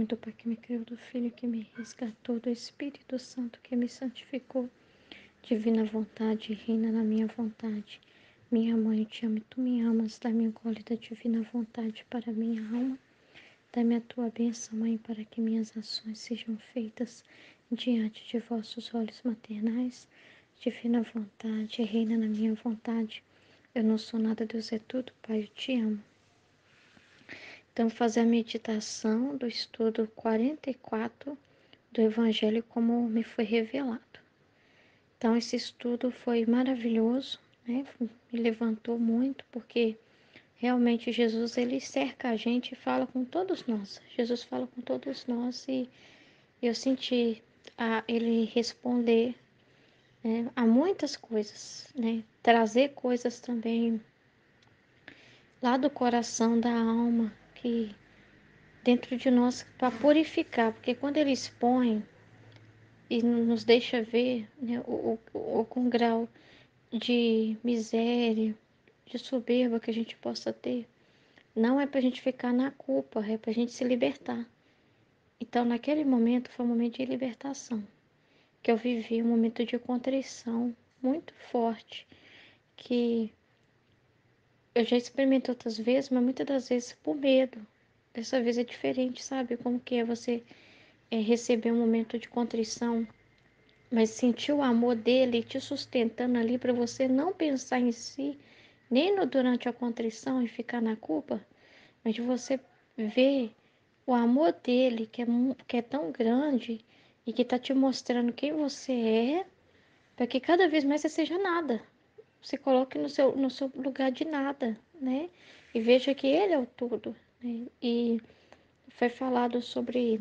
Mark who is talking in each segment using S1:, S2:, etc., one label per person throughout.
S1: nome do Pai que me criou, do Filho que me resgatou, do Espírito Santo que me santificou. Divina vontade, reina na minha vontade. Minha mãe, eu te amo e tu me amas. Dá-me o gole da divina vontade para minha alma. Dá-me a tua bênção, Mãe, para que minhas ações sejam feitas diante de vossos olhos maternais. Divina vontade, reina na minha vontade. Eu não sou nada, Deus é tudo, Pai, eu te amo. Então, fazer a meditação do estudo 44 do Evangelho como me foi revelado. Então, esse estudo foi maravilhoso, né? Me levantou muito, porque realmente Jesus, ele cerca a gente e fala com todos nós. Jesus fala com todos nós e eu senti ele responder, né, a muitas coisas, né? Trazer coisas também lá do coração, da alma, que dentro de nós para purificar, porque quando ele expõe e nos deixa ver, né, com grau de miséria, de soberba que a gente possa ter, não é para a gente ficar na culpa, é para a gente se libertar. Então, naquele momento foi um momento de libertação, que eu vivi um momento de contrição muito forte, que eu já experimentei outras vezes, mas muitas das vezes por medo. Dessa vez é diferente, sabe? Como que é você receber um momento de contrição, mas sentir o amor dele te sustentando ali para você não pensar em si, nem no, durante a contrição e ficar na culpa, mas de você ver o amor dele, que é tão grande e que está te mostrando quem você é, para que cada vez mais você seja nada. Se coloque no seu lugar de nada, né? E veja que ele é o tudo, né? E foi falado sobre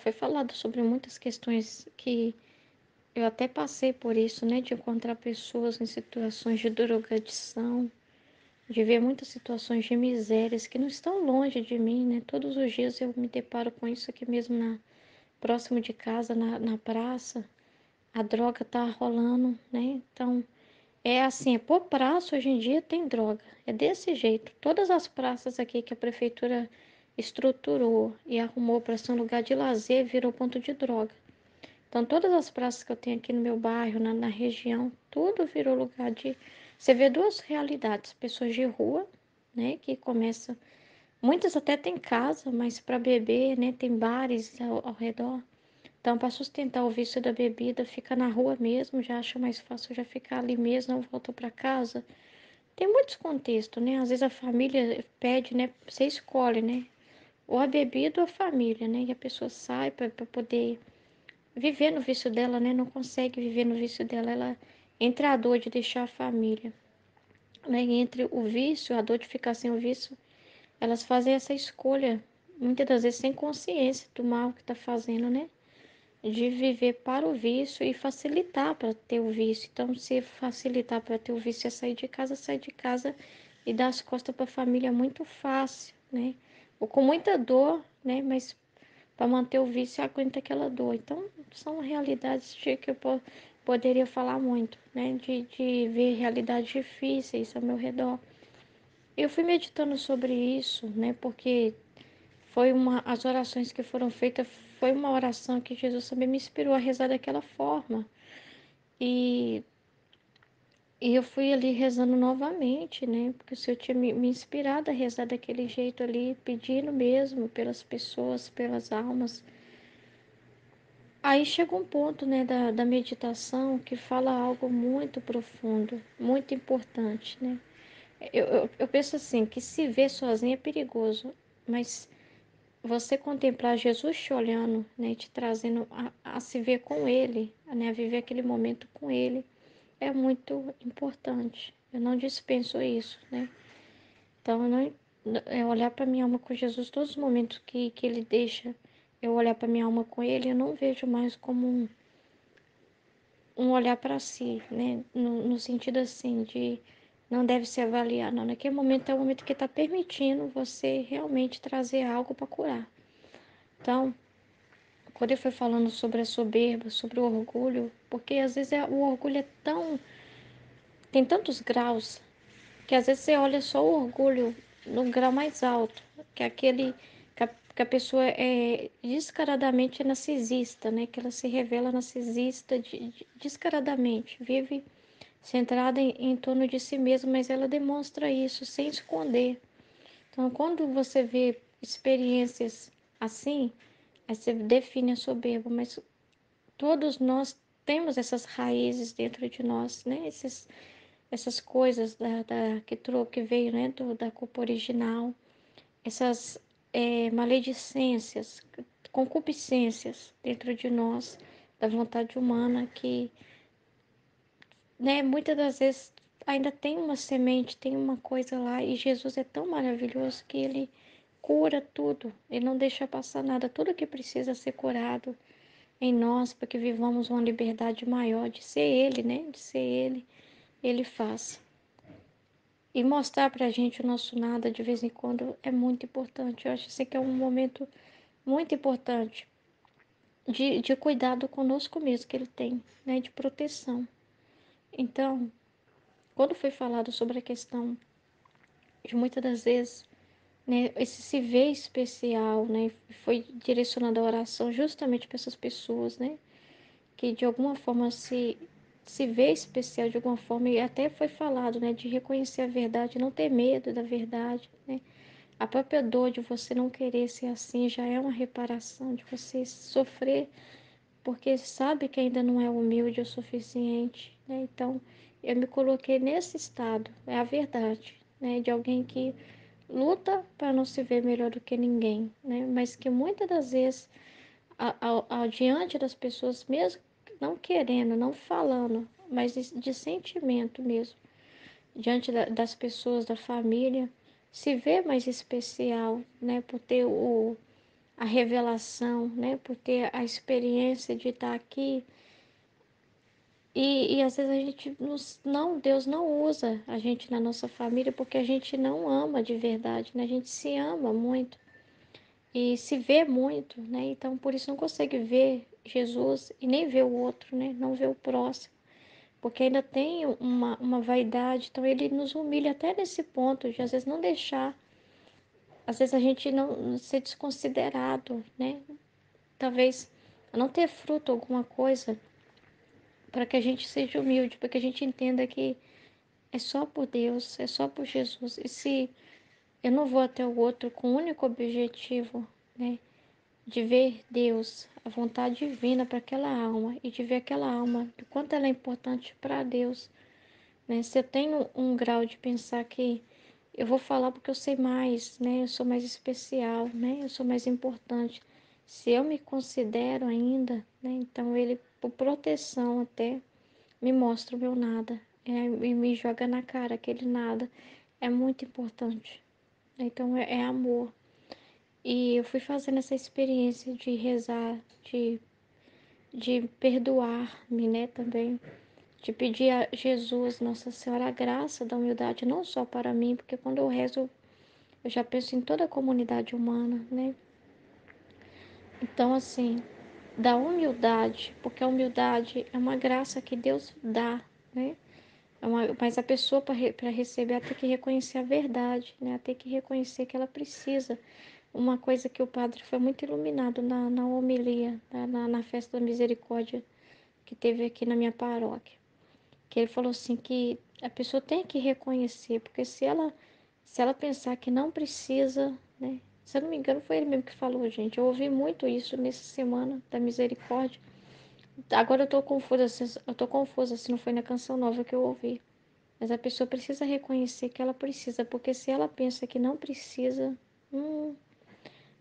S1: foi falado sobre muitas questões que eu até passei por isso, né? De encontrar pessoas em situações de drogadição, de ver muitas situações de misérias que não estão longe de mim, né? Todos os dias eu me deparo com isso aqui mesmo próximo de casa, na praça. A droga tá rolando, né? Então, é assim, por praça hoje em dia tem droga. É desse jeito. Todas as praças aqui que a prefeitura estruturou e arrumou para ser um lugar de lazer virou ponto de droga. Então, todas as praças que eu tenho aqui no meu bairro, na região, tudo virou lugar de. Você vê duas realidades: pessoas de rua, né, que começam. Muitas até têm casa, mas para beber, né, tem bares ao redor. Então, para sustentar o vício da bebida, fica na rua mesmo, já acha mais fácil já ficar ali mesmo, não volta para casa. Tem muitos contextos, né? Às vezes a família pede, né? Você escolhe, né? Ou a bebida ou a família, né? E a pessoa sai para poder viver no vício dela, né? Não consegue viver no vício dela. Ela, entre a dor de deixar a família, né? E entre o vício, a dor de ficar sem o vício, elas fazem essa escolha, muitas das vezes sem consciência do mal que está fazendo, né? De viver para o vício e facilitar para ter o vício. Então, se facilitar para ter o vício é sair de casa e dar as costas para a família muito fácil, né? Ou com muita dor, né? Mas para manter o vício aguenta aquela dor. Então, são realidades de que eu poderia falar muito, né? De ver realidades difíceis ao meu redor. Eu fui meditando sobre isso, né? Porque as orações que foram feitas, foi uma oração que Jesus também me inspirou a rezar daquela forma. E, e eu fui ali rezando novamente, né? Porque o Senhor tinha me inspirado a rezar daquele jeito ali, pedindo mesmo pelas pessoas, pelas almas. Aí chega um ponto, né, da meditação que fala algo muito profundo, muito importante, né? Eu penso assim, que se ver sozinho é perigoso, mas você contemplar Jesus te olhando, né, te trazendo a se ver com Ele, né, a viver aquele momento com Ele, é muito importante. Eu não dispenso isso, né? Então, eu não, é olhar para minha alma com Jesus, todos os momentos que Ele deixa eu olhar para minha alma com Ele, eu não vejo mais como um olhar para si, né? No sentido assim, de não deve se avaliar, não. Naquele momento é o momento que está permitindo você realmente trazer algo para curar. Então, quando ele foi falando sobre a soberba, sobre o orgulho, porque às vezes o orgulho é tão. Tem tantos graus, que às vezes você olha só o orgulho no grau mais alto, que é aquele porque a pessoa é descaradamente narcisista, né? Que ela se revela narcisista descaradamente, vive centrada em torno de si mesma, mas ela demonstra isso sem esconder. Então, quando você vê experiências assim, aí você define a soberba, mas todos nós temos essas raízes dentro de nós, né? Essas coisas que veio, né? Da culpa original, essas maledicências, concupiscências dentro de nós, da vontade humana, que, né? Muitas das vezes ainda tem uma semente, tem uma coisa lá, e Jesus é tão maravilhoso que ele cura tudo, ele não deixa passar nada, tudo que precisa ser curado em nós, para que vivamos uma liberdade maior de ser Ele, né? De ser Ele, Ele faz. E mostrar para a gente o nosso nada de vez em quando é muito importante. Eu acho assim, que é um momento muito importante de cuidado conosco mesmo que Ele tem, né? De proteção. Então, quando foi falado sobre a questão de muitas das vezes, né, esse se ver especial, né, foi direcionado a oração justamente para essas pessoas, né, que de alguma forma se vê especial de alguma forma, e até foi falado, né, de reconhecer a verdade, não ter medo da verdade, né? A própria dor de você não querer ser assim já é uma reparação, de você sofrer porque sabe que ainda não é humilde o suficiente, né? Então, eu me coloquei nesse estado, é a verdade, né, de alguém que luta para não se ver melhor do que ninguém, né? Mas que muitas das vezes diante das pessoas, mesmo não querendo, não falando, mas de sentimento mesmo, diante das pessoas, da família, se vê mais especial, né, por ter a revelação, né, por ter a experiência de estar aqui. E às vezes a gente não, Deus não usa a gente na nossa família porque a gente não ama de verdade, né? A gente se ama muito e se vê muito, né? Então, por isso não consegue ver Jesus e nem ver o outro, né? Não ver o próximo, porque ainda tem uma vaidade. Então, ele nos humilha até nesse ponto de às vezes não deixar, às vezes a gente não ser desconsiderado, né? Talvez não ter fruto alguma coisa para que a gente seja humilde, para que a gente entenda que é só por Deus, é só por Jesus. E se eu não vou até o outro com o único objetivo, né? De ver Deus, a vontade divina para aquela alma e de ver aquela alma, do quanto ela é importante para Deus, né? Se eu tenho um grau de pensar que eu vou falar porque eu sei mais, né? Eu sou mais especial, né? Eu sou mais importante. Se eu me considero ainda, né? Então ele, por proteção até, me mostra o meu nada, e me joga na cara aquele nada. É muito importante. Então é amor. E eu fui fazendo essa experiência de rezar, de perdoar-me, né, também. De pedir a Jesus, Nossa Senhora, a graça da humildade, não só para mim, porque quando eu rezo, eu já penso em toda a comunidade humana, né? Então, assim, da humildade, porque a humildade é uma graça que Deus dá, né? Mas a pessoa, para receber, ela tem que reconhecer a verdade, né? Ela tem que reconhecer que ela precisa. Uma coisa que o padre foi muito iluminado na homilia, na festa da misericórdia que teve aqui na minha paróquia. Que ele falou assim que a pessoa tem que reconhecer, porque se ela pensar que não precisa, né? Se eu não me engano, foi ele mesmo que falou, gente. Eu ouvi muito isso nessa semana da misericórdia. Agora eu tô confusa se não foi na canção nova que eu ouvi. Mas a pessoa precisa reconhecer que ela precisa, porque se ela pensa que não precisa, hum,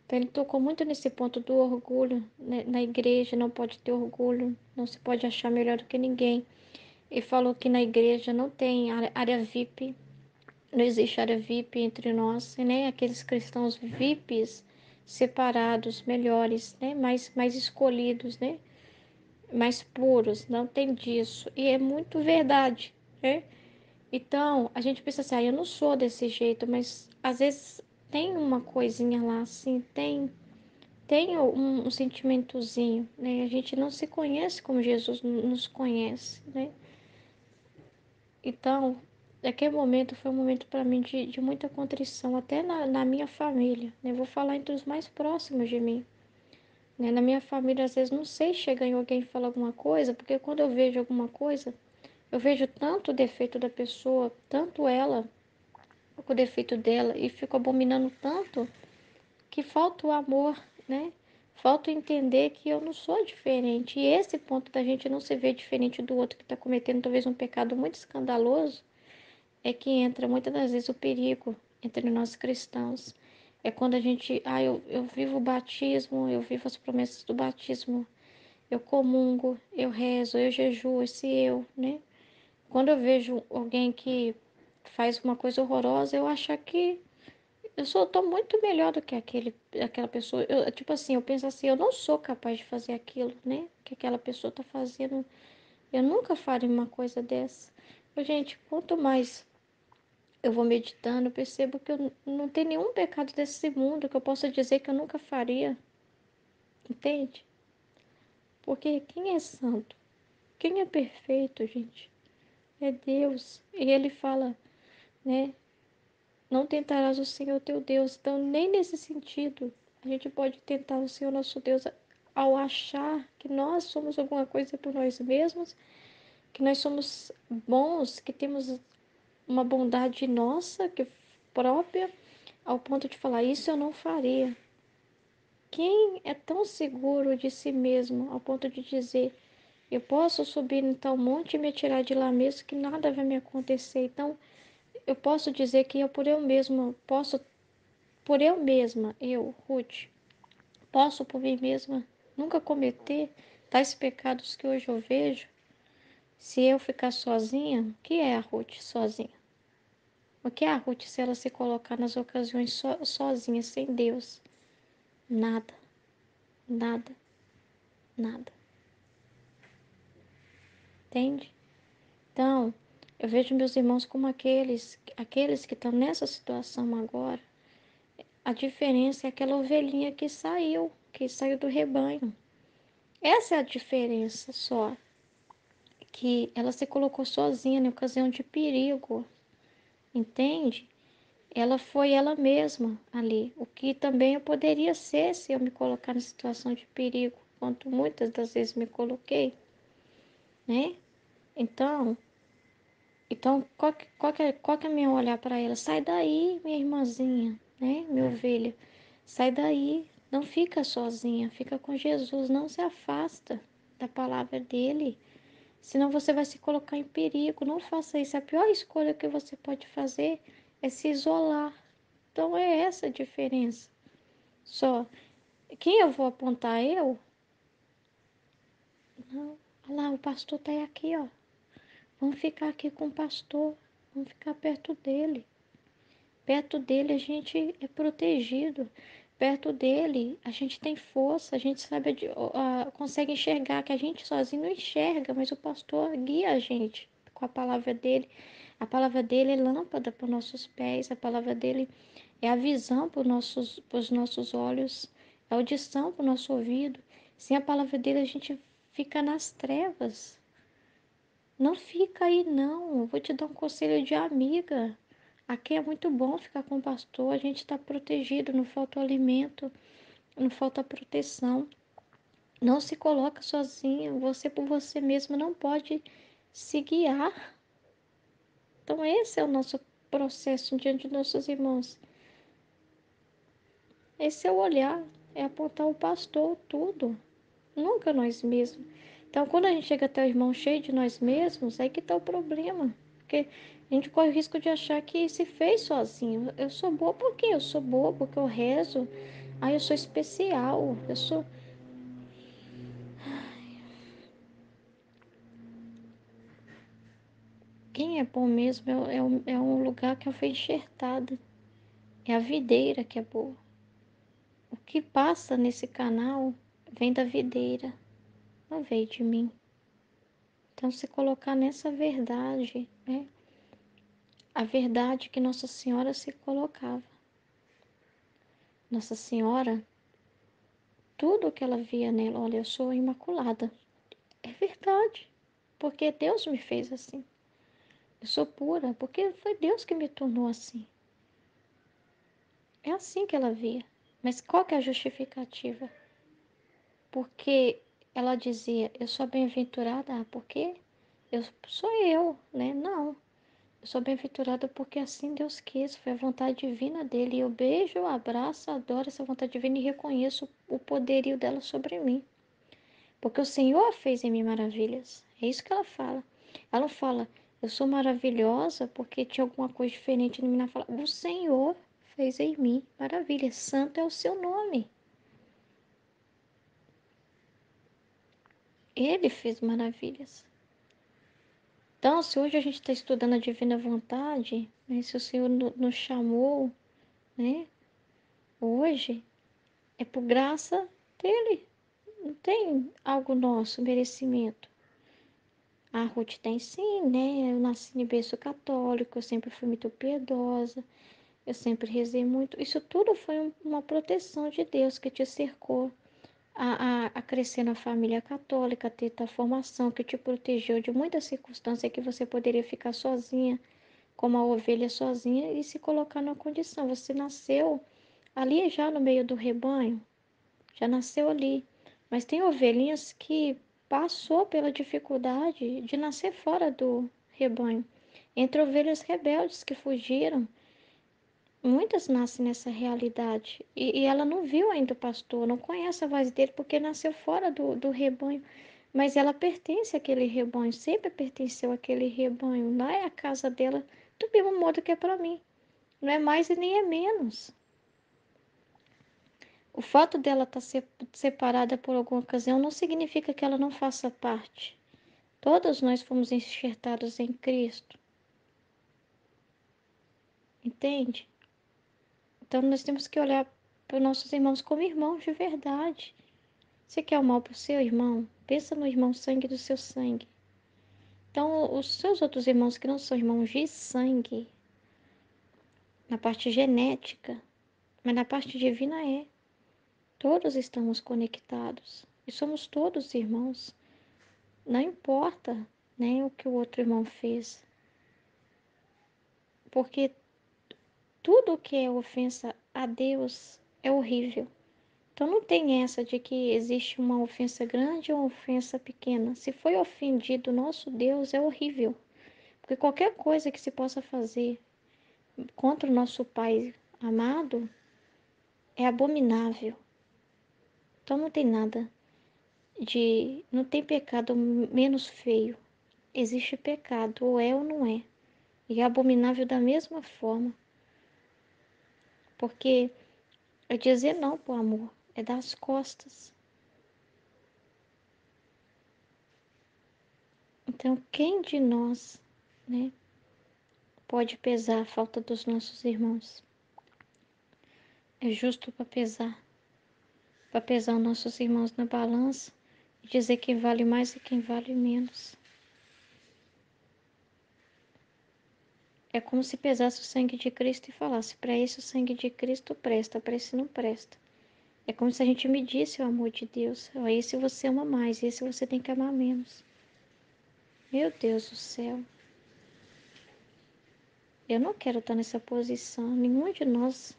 S1: então ele tocou muito nesse ponto do orgulho, né? Na igreja não pode ter orgulho, não se pode achar melhor do que ninguém. Ele falou que na igreja não tem área VIP, não existe área VIP entre nós, e nem aqueles cristãos VIPs separados, melhores, né? Mais escolhidos, né? Mais puros, não tem disso. E é muito verdade, né? Então, a gente pensa assim, eu não sou desse jeito, mas às vezes tem uma coisinha lá, assim, tem um sentimentozinho, né? A gente não se conhece como Jesus nos conhece, né? Então, aquele momento foi um momento para mim de muita contrição, até na minha família, né? Eu vou falar entre os mais próximos de mim, né? Na minha família, às vezes, não sei chegar em alguém e falar alguma coisa, porque quando eu vejo alguma coisa, eu vejo tanto o defeito da pessoa, tanto ela, o defeito dela, e fico abominando tanto que falta o amor, né? Falta entender que eu não sou diferente. E esse ponto da gente não se ver diferente do outro que está cometendo talvez um pecado muito escandaloso, é que entra muitas das vezes o perigo entre nós cristãos. É quando a gente, eu vivo o batismo, eu vivo as promessas do batismo, eu comungo, eu rezo, eu jejuo, esse eu, né? Quando eu vejo alguém que faz uma coisa horrorosa, eu acho que tô muito melhor do que aquela pessoa. Tipo assim, eu penso assim, eu não sou capaz de fazer aquilo, né? Que aquela pessoa tá fazendo. Eu nunca faria uma coisa dessa. Gente, quanto mais eu vou meditando, eu percebo que eu não tem nenhum pecado desse mundo que eu possa dizer que eu nunca faria, entende? Porque quem é santo? Quem é perfeito, gente? É Deus. E ele fala, né? Não tentarás o Senhor teu Deus. Então, nem nesse sentido, a gente pode tentar o Senhor nosso Deus ao achar que nós somos alguma coisa por nós mesmos, que nós somos bons, que temos uma bondade nossa, que própria, ao ponto de falar, isso eu não faria. Quem é tão seguro de si mesmo ao ponto de dizer, eu posso subir em tal monte e me atirar de lá mesmo que nada vai me acontecer. Então, eu posso dizer que eu por eu mesma posso, por eu mesma, eu, Ruth, posso por mim mesma nunca cometer tais pecados que hoje eu vejo. Se eu ficar sozinha, o que é a Ruth sozinha? O que é a Ruth se ela se colocar nas ocasiões sozinha, sem Deus? Nada, nada, nada. Entende? Então, eu vejo meus irmãos como aqueles que estão nessa situação agora. A diferença é aquela ovelhinha que saiu do rebanho. Essa é a diferença só, que ela se colocou sozinha em ocasião de perigo, entende? Ela foi ela mesma ali, o que também eu poderia ser se eu me colocar em situação de perigo, quanto muitas das vezes me coloquei, né? Então, qual que é meu olhar para ela? Sai daí, minha irmãzinha, né? Minha ovelha. Sai daí, não fica sozinha, fica com Jesus, não se afasta da palavra dele, senão você vai se colocar em perigo. Não faça isso. A pior escolha que você pode fazer é se isolar. Então é essa a diferença. Só. Quem eu vou apontar? Eu? Não. Olha lá, o pastor está aqui, ó. Vamos ficar aqui com o pastor. Vamos ficar perto dele. Perto dele a gente é protegido. Perto dele a gente tem força, a gente sabe, consegue enxergar, que a gente sozinho não enxerga, mas o pastor guia a gente com a palavra dele. A palavra dele é lâmpada para os nossos pés, a palavra dele é a visão para os nossos olhos, é a audição para o nosso ouvido. Sem a palavra dele a gente fica nas trevas. Não fica aí, não. Eu vou te dar um conselho de amiga. Aqui é muito bom ficar com o pastor. A gente está protegido, não falta alimento, não falta proteção. Não se coloca sozinho. Você por você mesmo não pode se guiar. Então esse é o nosso processo diante de nossos irmãos. Esse é o olhar, é apontar o pastor, tudo. Nunca nós mesmos. Então, quando a gente chega até o irmão cheio de nós mesmos, aí que está o problema. Porque a gente corre o risco de achar que se fez sozinho. Eu sou boa porque eu sou boa, porque eu rezo. Ah, eu sou especial. Eu sou. Quem é bom mesmo é um lugar que eu fui enxertada. É a videira que é boa. O que passa nesse canal vem da videira, não veio de mim. Então, se colocar nessa verdade, né? A verdade que Nossa Senhora se colocava. Nossa Senhora, tudo que ela via nela, olha, eu sou imaculada. É verdade, porque Deus me fez assim. Eu sou pura, porque foi Deus que me tornou assim. É assim que ela via. Mas qual que é a justificativa? Porque ela dizia, eu sou bem-aventurada, porque sou eu, né? Não. Eu sou bem-aventurada porque assim Deus quis, foi a vontade divina dele. E eu beijo, abraço, adoro essa vontade divina e reconheço o poderio dela sobre mim. Porque o Senhor fez em mim maravilhas. É isso que ela fala. Ela não fala, eu sou maravilhosa porque tinha alguma coisa diferente em mim. Ela fala, o Senhor fez em mim maravilhas. Santo é o seu nome. Ele fez maravilhas. Então, se hoje a gente está estudando a divina vontade, né, se o Senhor nos chamou, né, hoje, é por graça dele. Não tem algo nosso, merecimento. A Ruth tem sim, né? Eu nasci em berço católico, eu sempre fui muito piedosa, eu sempre rezei muito. Isso tudo foi uma proteção de Deus que te cercou a crescer na família católica, a ter tua formação, que te protegeu de muitas circunstâncias que você poderia ficar sozinha, como a ovelha sozinha, e se colocar numa condição. Você nasceu ali já no meio do rebanho, já nasceu ali. Mas tem ovelhinhas que passou pela dificuldade de nascer fora do rebanho. Entre ovelhas rebeldes que fugiram, muitas nascem nessa realidade. E ela não viu ainda o pastor, não conhece a voz dele porque nasceu fora do rebanho. Mas ela pertence àquele rebanho, sempre pertenceu àquele rebanho. Lá é a casa dela, do mesmo modo que é para mim. Não é mais e nem é menos. O fato dela estar separada por alguma ocasião não significa que ela não faça parte. Todos nós fomos enxertados em Cristo, entende? Então nós temos que olhar para os nossos irmãos como irmãos de verdade. Você quer o mal para o seu irmão? Pensa no irmão sangue do seu sangue. Então, os seus outros irmãos que não são irmãos de sangue, na parte genética, mas na parte divina é. Todos estamos conectados e somos todos irmãos. Não importa, né, o que o outro irmão fez, porque tudo que é ofensa a Deus é horrível. Então não tem essa de que existe uma ofensa grande ou uma ofensa pequena. Se foi ofendido nosso Deus, é horrível. Porque qualquer coisa que se possa fazer contra o nosso Pai amado é abominável. Então não tem nada não tem pecado menos feio. Existe pecado, ou é ou não é. E é abominável da mesma forma. Porque é dizer não pro amor, é dar as costas. Então, quem de nós, né, pode pesar a falta dos nossos irmãos? É justo para pesar os nossos irmãos na balança e dizer quem vale mais e quem vale menos. É como se pesasse o sangue de Cristo e falasse: para esse o sangue de Cristo presta, para esse não presta. É como se a gente medisse o amor de Deus. Ó, esse você ama mais, esse você tem que amar menos. Meu Deus do céu. Eu não quero estar nessa posição. Nenhum de nós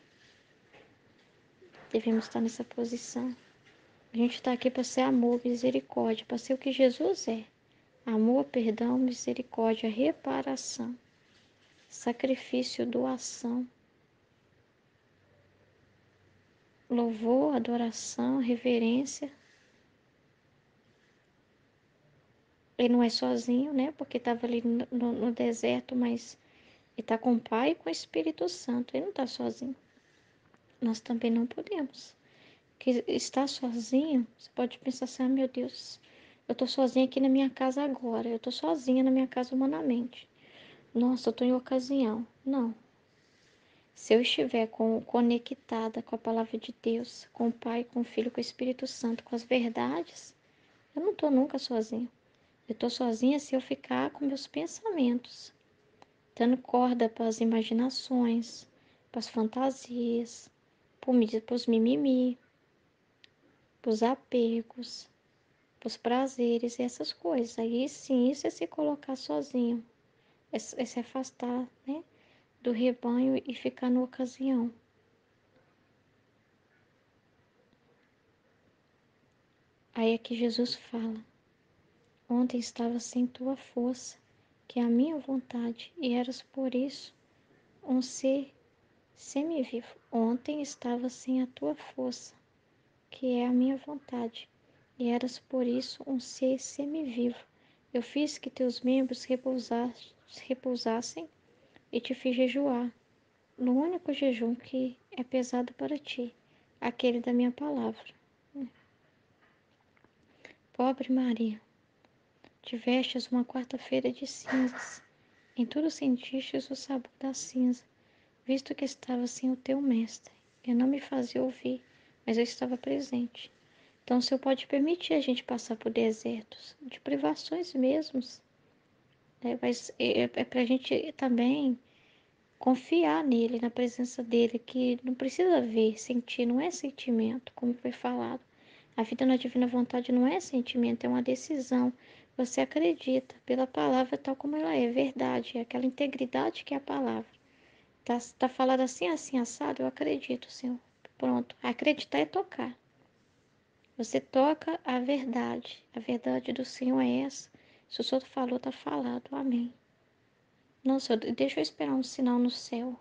S1: devemos estar nessa posição. A gente está aqui para ser amor, misericórdia, para ser o que Jesus é. Amor, perdão, misericórdia, reparação, sacrifício, doação, louvor, adoração, reverência. Ele não é sozinho, né? Porque estava ali no deserto, mas ele está com o Pai e com o Espírito Santo. Ele não está sozinho. Nós também não podemos. Que estar sozinho, você pode pensar assim: ah, meu Deus, eu estou sozinha aqui na minha casa agora. Eu estou sozinha na minha casa humanamente. Nossa, eu estou em ocasião. Não. Se eu estiver conectada com a palavra de Deus, com o Pai, com o Filho, com o Espírito Santo, com as verdades, eu não estou nunca sozinha. Eu estou sozinha se eu ficar com meus pensamentos, dando corda para as imaginações, para as fantasias, para os mimimi, para os apegos, para os prazeres e essas coisas. Aí sim, isso é se colocar sozinho. é se afastar, né, do rebanho e ficar na ocasião. Aí é que Jesus fala: ontem estava sem tua força, que é a minha vontade, e eras por isso um ser semivivo. Ontem estava sem a tua força, que é a minha vontade, e eras por isso um ser semivivo. Eu fiz que teus membros repousassem e te fiz jejuar, no único jejum que é pesado para ti, aquele da minha palavra. Pobre Maria, tivestes uma quarta-feira de cinzas, em tudo sentistes o sabor da cinza, visto que estava sem o teu mestre. Eu não me fazia ouvir, mas eu estava presente. Então, o Senhor pode permitir a gente passar por desertos, de privações mesmos, né? Mas é para a gente também confiar nele, na presença dele, que não precisa ver, sentir, não é sentimento, como foi falado. A vida na divina vontade não é sentimento, é uma decisão. Você acredita pela palavra tal como ela é, verdade, é aquela integridade que é a palavra. Tá falado assim, assim, assado, eu acredito, Senhor. Pronto. Acreditar é tocar. Você toca a verdade. A verdade do Senhor é essa. Se o Senhor falou, tá falado. Amém. Não, Senhor, deixa eu esperar um sinal no céu.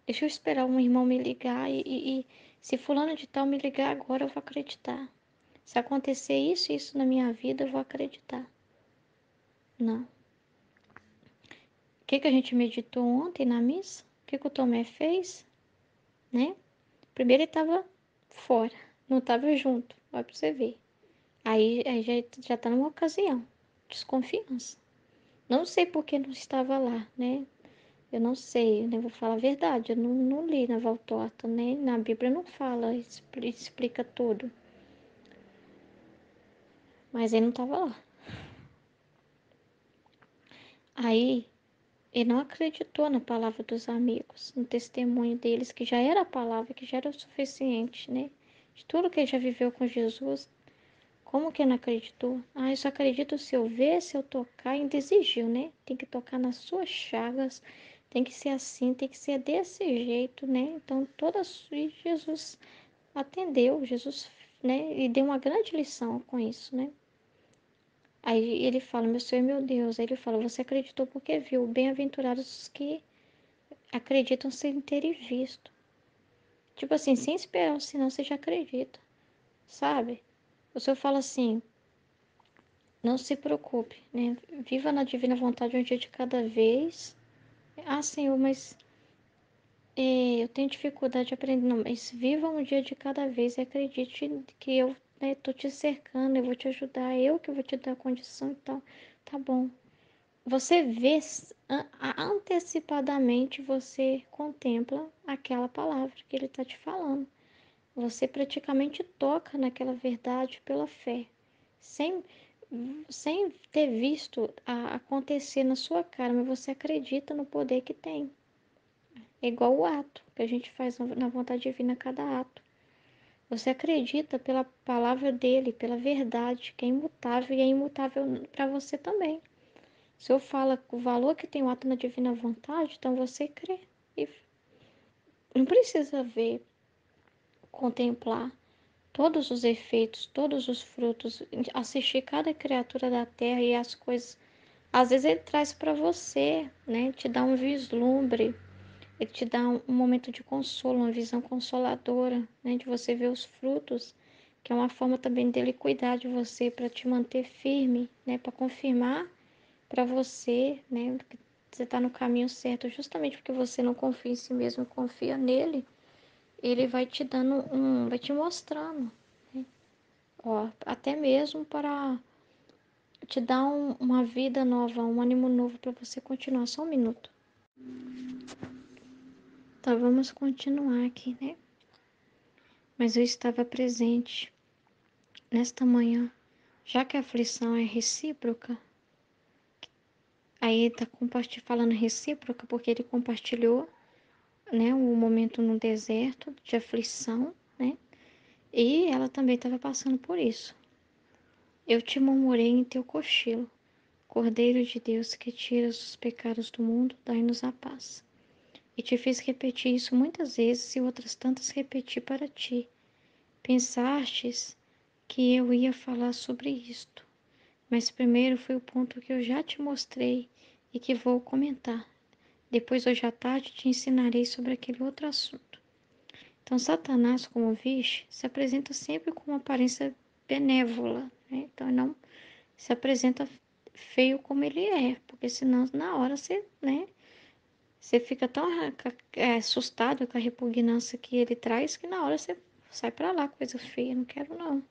S1: Deixa eu esperar um irmão me ligar e se fulano de tal me ligar agora, eu vou acreditar. Se acontecer isso e isso na minha vida, eu vou acreditar. Não. O que a gente meditou ontem na missa? O que o Tomé fez? Né? Primeiro ele estava fora, não estava junto. Vai pra você ver. Aí já tá numa ocasião. Desconfiança. Não sei por que não estava lá, né? Eu não sei, né? Vou falar a verdade. Eu não li na Valtorta, né? Na Bíblia não fala, explica tudo. Mas ele não estava lá. Aí ele não acreditou na palavra dos amigos, no testemunho deles, que já era a palavra, que já era o suficiente, né? De tudo que ele já viveu com Jesus. Como que não acreditou? Ah, eu só acredito se eu ver, se eu tocar, ainda exigiu, né? Tem que tocar nas suas chagas, tem que ser assim, tem que ser desse jeito, né? Então, e Jesus atendeu, Jesus, né? E deu uma grande lição com isso, né? Aí ele fala, meu Senhor e meu Deus. Aí ele fala, você acreditou porque viu. Bem-aventurados os que acreditam sem terem visto. Tipo assim, sem esperar, senão você já acredita, sabe? O Senhor fala assim, não se preocupe, né? Viva na divina vontade um dia de cada vez. Ah, Senhor, mas eu tenho dificuldade de aprender. Não, mas viva um dia de cada vez e acredite que eu, né, tô te cercando, eu vou te ajudar, eu que vou te dar a condição e tal. Tá bom. Você vê antecipadamente, você contempla aquela palavra que ele está te falando. Você praticamente toca naquela verdade pela fé, sem, sem ter visto acontecer na sua cara, mas você acredita no poder que tem. É igual o ato que a gente faz na vontade divina, cada ato. Você acredita pela palavra dele, pela verdade, que é imutável e é imutável para você também. Se eu falo o valor que tem o ato na divina vontade, então você crê. E não precisa ver, contemplar todos os efeitos, todos os frutos, assistir cada criatura da terra e as coisas. Às vezes ele traz para você, né? Te dá um vislumbre, ele te dá um momento de consolo, uma visão consoladora, né? De você ver os frutos, que é uma forma também dele cuidar de você para te manter firme, né? Para confirmar para você, né? Que você está no caminho certo, justamente porque você não confia em si mesmo, confia nele, ele vai te dando vai te mostrando, né? Ó, até mesmo para te dar uma vida nova, um ânimo novo para você continuar. Só um minuto. Então vamos continuar aqui, né? Mas eu estava presente nesta manhã, já que a aflição é recíproca. Aí está falando recíproca porque ele compartilhou, né, um momento no deserto de aflição, né? E ela também estava passando por isso. Eu te murmurei em teu cochilo. Cordeiro de Deus que tira os pecados do mundo, dai-nos a paz. E te fiz repetir isso muitas vezes e outras tantas repeti para ti. Pensastes que eu ia falar sobre isto, mas primeiro foi o ponto que eu já te mostrei e que vou comentar. Depois, hoje à tarde, te ensinarei sobre aquele outro assunto. Então, Satanás, como viste, se apresenta sempre com uma aparência benévola, né? Então, não se apresenta feio como ele é, porque senão, na hora, você, né? Você fica tão assustado com a repugnância que ele traz que na hora você sai pra lá, coisa feia, não quero não.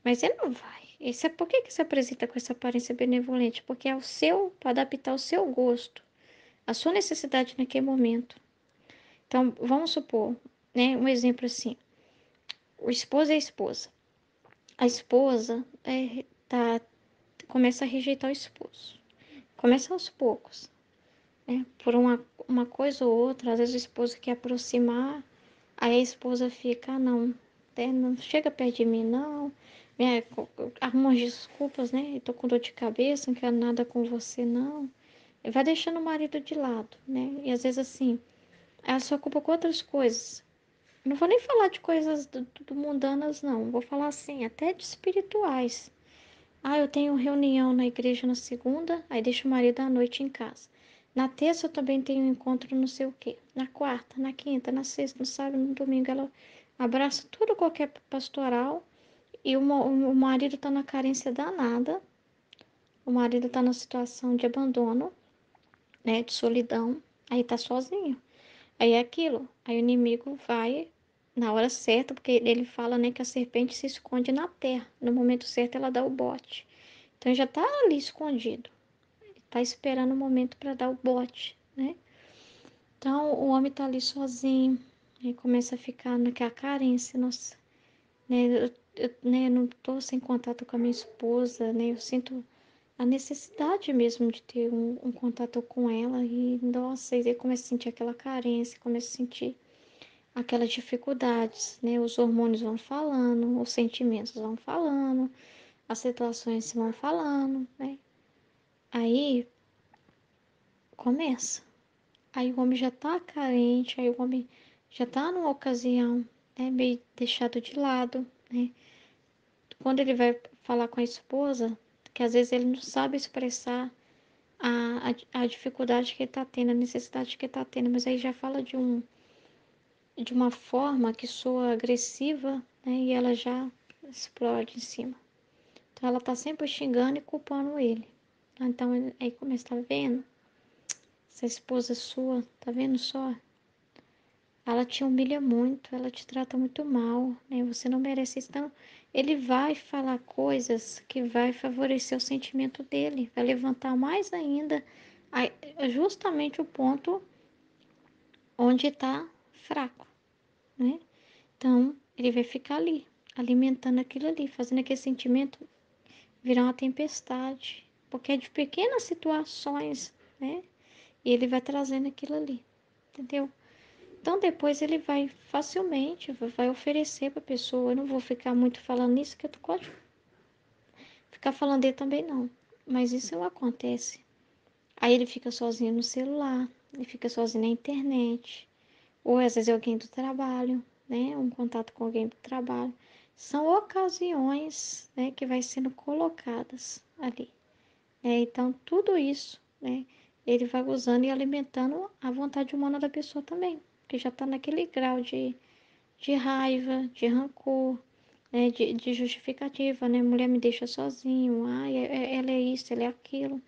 S1: Mas ele não vai. Isso é por que que se apresenta com essa aparência benevolente? Porque é o seu, para adaptar o seu gosto, a sua necessidade naquele momento. Então, vamos supor, né, um exemplo assim, o esposo e a esposa. A esposa começa a rejeitar o esposo. Começa aos poucos, né? Por uma coisa ou outra, às vezes o esposo quer aproximar, aí a esposa fica, ah, não, não chega perto de mim, não. Arruma umas desculpas, né? Eu tô com dor de cabeça, não quero nada com você, não. E vai deixando o marido de lado, né? E às vezes assim, ela se ocupa com outras coisas. Não vou nem falar de coisas do mundanas, não. Vou falar assim, até de espirituais. Ah, eu tenho reunião na igreja na segunda, aí deixo o marido à noite em casa. Na terça eu também tenho um encontro não sei o quê. Na quarta, na quinta, na sexta, no sábado, no domingo, ela abraça tudo qualquer pastoral e o marido tá na carência danada. O marido tá na situação de abandono, né, de solidão. Aí tá sozinho. Aí é aquilo. Aí o inimigo vai na hora certa, porque ele fala, né, que a serpente se esconde na terra. No momento certo ela dá o bote. Então já tá ali escondido. Ele tá esperando o momento para dar o bote, né? Então o homem tá ali sozinho. Aí começa a ficar naquela carência, nossa, né? Né, não tô sem contato com a minha esposa, né? Eu sinto a necessidade mesmo de ter um contato com ela e, nossa, e aí começa a sentir aquela carência, começa a sentir aquelas dificuldades, né? Os hormônios vão falando, os sentimentos vão falando, as situações vão falando, né? Aí começa. Aí o homem já tá carente, aí o homem já tá numa ocasião, né, meio deixado de lado, né? Quando ele vai falar com a esposa, que às vezes ele não sabe expressar a dificuldade que ele tá tendo, a necessidade que ele tá tendo, mas aí já fala de uma forma que soa agressiva, né? E ela já explode em cima. Então ela tá sempre xingando e culpando ele. Então aí começa, tá vendo? Essa esposa sua, tá vendo só? Ela te humilha muito, ela te trata muito mal, né? Você não merece isso. Então, ele vai falar coisas que vai favorecer o sentimento dele, vai levantar mais ainda justamente o ponto onde está fraco, né? Então, ele vai ficar ali, alimentando aquilo ali, fazendo aquele sentimento virar uma tempestade, porque é de pequenas situações, né? E ele vai trazendo aquilo ali, entendeu? Então depois ele vai facilmente, vai oferecer para a pessoa. Eu não vou ficar muito falando nisso, que eu não gosto de ficar falando dele também não. Mas isso não acontece. Aí ele fica sozinho no celular, ele fica sozinho na internet, ou às vezes é alguém do trabalho, né? Um contato com alguém do trabalho. São ocasiões, né, que vai sendo colocadas ali. Então tudo isso, né, ele vai usando e alimentando a vontade humana da pessoa também, que já está naquele grau de raiva, de rancor, né, de justificativa, né? Mulher me deixa sozinho, ai, ela é isso, ela é aquilo.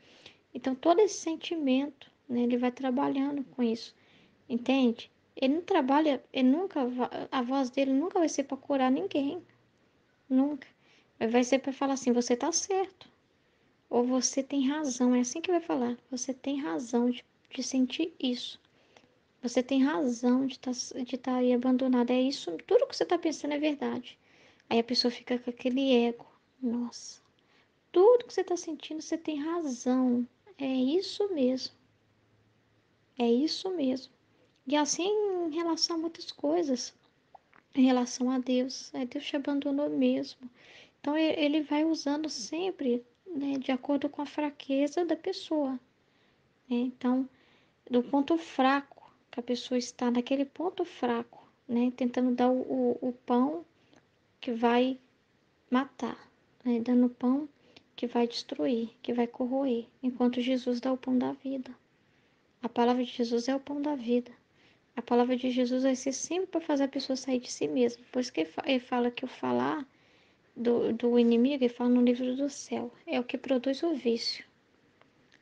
S1: Então, todo esse sentimento, né, ele vai trabalhando com isso, entende? Ele não trabalha, ele nunca, a voz dele nunca vai ser para curar ninguém, nunca. Vai ser para falar assim, você tá certo, ou você tem razão, é assim que vai falar, você tem razão de sentir isso. Você tem razão de tá aí abandonada. É isso, tudo que você está pensando é verdade. Aí a pessoa fica com aquele ego. Nossa, tudo que você está sentindo, você tem razão. É isso mesmo. É isso mesmo. E assim em relação a muitas coisas. Em relação a Deus. Deus te abandonou mesmo. Então ele vai usando sempre né, de acordo com a fraqueza da pessoa, né? Então, do ponto fraco que a pessoa está, naquele ponto fraco, né, tentando dar o pão que vai matar, né, dando o pão que vai destruir, que vai corroer, enquanto Jesus dá o pão da vida. A palavra de Jesus é o pão da vida. A palavra de Jesus vai ser sempre para fazer a pessoa sair de si mesma. Por isso que ele fala que o falar do inimigo, ele fala no livro do céu, é o que produz o vício.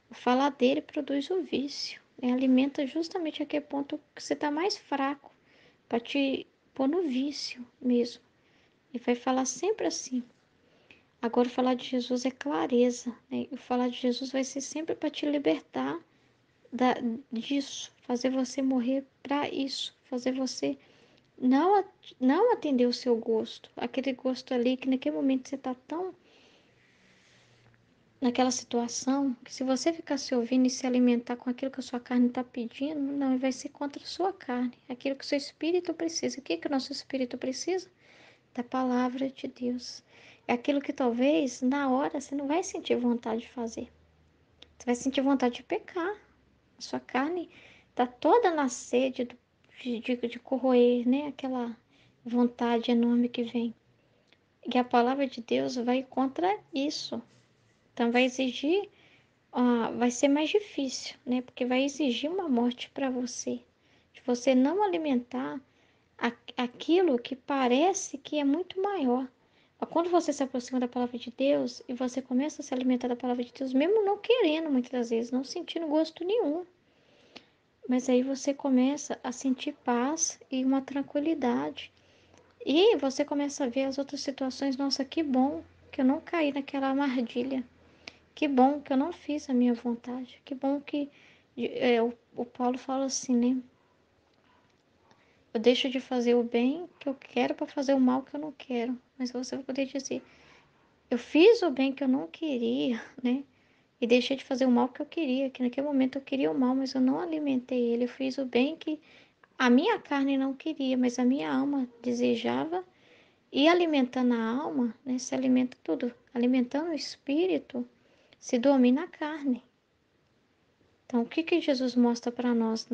S1: O falar dele produz o vício, né? Alimenta justamente aquele ponto que você está mais fraco, para te pôr no vício mesmo. E vai falar sempre assim. Agora, o falar de Jesus é clareza, né? O falar de Jesus vai ser sempre para te libertar disso, fazer você morrer para isso, fazer você não, não atender o seu gosto, aquele gosto ali que naquele momento você está tão naquela situação que se você ficar se ouvindo e se alimentar com aquilo que a sua carne está pedindo, não, vai ser contra a sua carne, aquilo que o seu espírito precisa. O que o nosso espírito precisa? Da palavra de Deus. É aquilo que talvez na hora você não vai sentir vontade de fazer. Você vai sentir vontade de pecar. A sua carne está toda na sede de corroer, né? Aquela vontade enorme que vem. E a palavra de Deus vai contra isso. Então vai exigir, vai ser mais difícil, né? Porque vai exigir uma morte para você. De você não alimentar aquilo que parece que é muito maior. Mas quando você se aproxima da palavra de Deus e você começa a se alimentar da palavra de Deus, mesmo não querendo muitas das vezes, não sentindo gosto nenhum, mas aí você começa a sentir paz e uma tranquilidade. E você começa a ver as outras situações. Nossa, que bom que eu não caí naquela armadilha. Que bom que eu não fiz a minha vontade. Que bom que o Paulo fala assim, né? Eu deixo de fazer o bem que eu quero para fazer o mal que eu não quero. Mas você vai poder dizer, eu fiz o bem que eu não queria, né? E deixei de fazer o mal que eu queria, que naquele momento eu queria o mal, mas eu não alimentei ele. Eu fiz o bem que a minha carne não queria, mas a minha alma desejava. E alimentando a alma, né, se alimenta tudo. Alimentando o espírito, se domina a carne. Então, o que que Jesus mostra para nós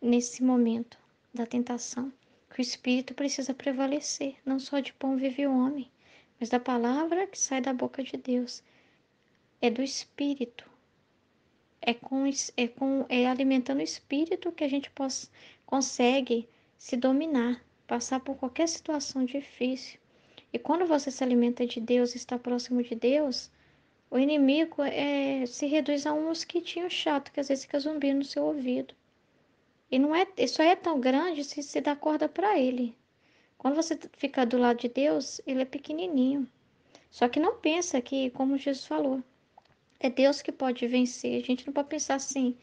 S1: nesse momento da tentação? Que o espírito precisa prevalecer. Não só de pão vive o homem, mas da palavra que sai da boca de Deus. É do espírito. É alimentando o espírito que a gente consegue se dominar, passar por qualquer situação difícil. E quando você se alimenta de Deus, está próximo de Deus, o inimigo se reduz a um mosquitinho chato que às vezes fica zumbindo no seu ouvido. E não é, isso aí é tão grande se você dá corda para ele. Quando você fica do lado de Deus, ele é pequenininho. Só que não pensa que, como Jesus falou, é Deus que pode vencer. A gente não pode pensar assim,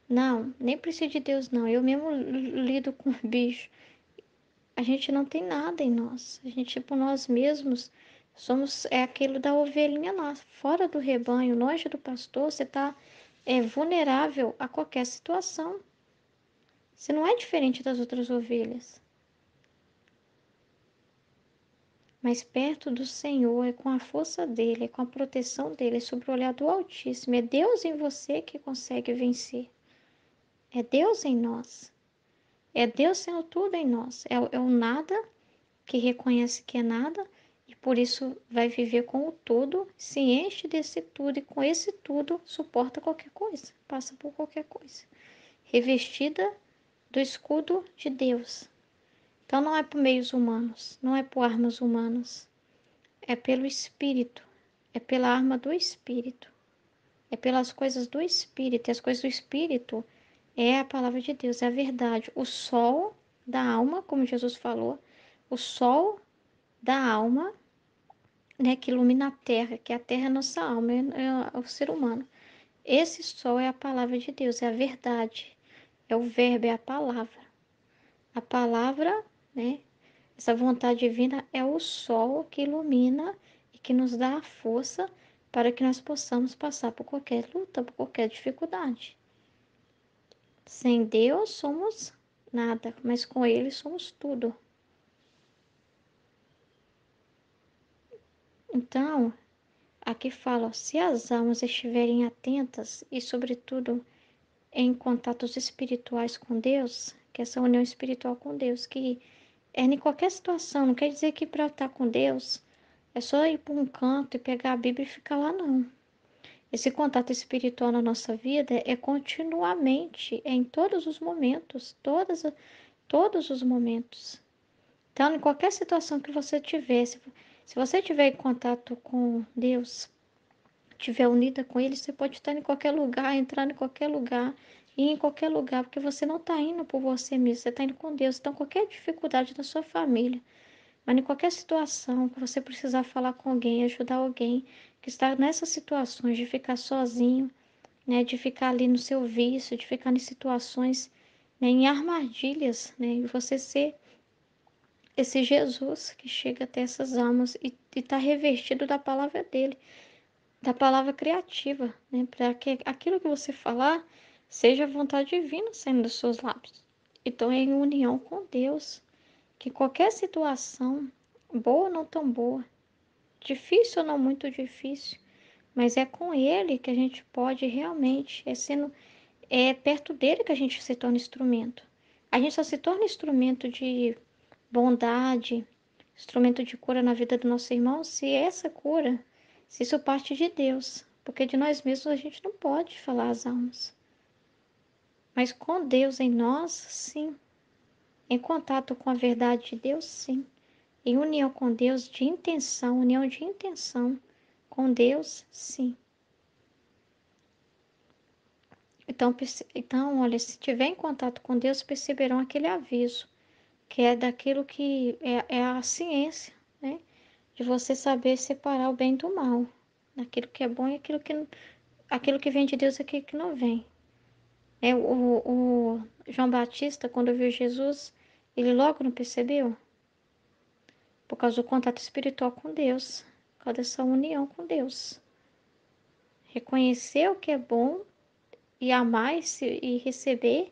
S1: não, nem preciso de Deus, não. Eu mesmo lido com bicho. A gente não tem nada em nós. A gente, por nós mesmos, somos aquilo da ovelhinha lá, fora do rebanho, longe do pastor, você está vulnerável a qualquer situação. Você não é diferente das outras ovelhas. Mas perto do Senhor, é com a força dele, é com a proteção dele, é sob o olhar do Altíssimo. É Deus em você que consegue vencer. É Deus em nós. É Deus sendo tudo em nós. É o nada que reconhece que é nada e por isso vai viver com o tudo, se enche desse tudo e com esse tudo suporta qualquer coisa, passa por qualquer coisa. Revestida do escudo de Deus. Então não é por meios humanos, não é por armas humanas, é pelo Espírito, é pela arma do Espírito, é pelas coisas do Espírito. E as coisas do Espírito é a palavra de Deus, é a verdade. O sol da alma, como Jesus falou, o sol da alma, né, que ilumina a terra, que a terra é a nossa alma, é o ser humano. Esse sol é a palavra de Deus, é a verdade, é o verbo, é a palavra. A palavra, né, essa vontade divina é o sol que ilumina e que nos dá a força para que nós possamos passar por qualquer luta, por qualquer dificuldade. Sem Deus somos nada, mas com Ele somos tudo. Então, Aqui fala, ó, se as almas estiverem atentas e, sobretudo, em contatos espirituais com Deus, que é essa união espiritual com Deus, que é em qualquer situação, não quer dizer que para estar com Deus é só ir para um canto e pegar a Bíblia e ficar lá, não. Esse contato espiritual na nossa vida é continuamente, é em todos os momentos, todos os momentos. Então, em qualquer situação que você tiver, se você tiver em contato com Deus, estiver unida com Ele, você pode estar em qualquer lugar, entrar em qualquer lugar, ir em qualquer lugar, porque você não está indo por você mesmo, você está indo com Deus. Então, qualquer dificuldade da sua família, mas em qualquer situação que você precisar falar com alguém, ajudar alguém que está nessas situações de ficar sozinho, né, de ficar ali no seu vício, de ficar em situações, né, em armadilhas, né, e você ser esse Jesus que chega até essas almas e está revestido da palavra dele, da palavra criativa, né, para que aquilo que você falar seja a vontade divina saindo dos seus lábios. Então é em união com Deus, que qualquer situação, boa ou não tão boa, difícil ou não muito difícil, mas é com Ele que a gente pode realmente, é perto dele que a gente se torna instrumento. A gente só se torna instrumento de bondade, instrumento de cura na vida do nosso irmão, se essa cura, se isso parte de Deus. Porque de nós mesmos a gente não pode falar às almas. Mas com Deus em nós, sim. Em contato com a verdade de Deus, sim. Em união com Deus de intenção, união de intenção com Deus, sim. Então, olha, se tiver em contato com Deus, perceberão aquele aviso, que é daquilo que é a ciência, né? De você saber separar o bem do mal, aquilo que é bom e aquilo que vem de Deus e aquilo que não vem. O João Batista, quando viu Jesus, ele logo não percebeu, por causa do contato espiritual com Deus, por causa dessa união com Deus. Reconhecer o que é bom e amar e receber,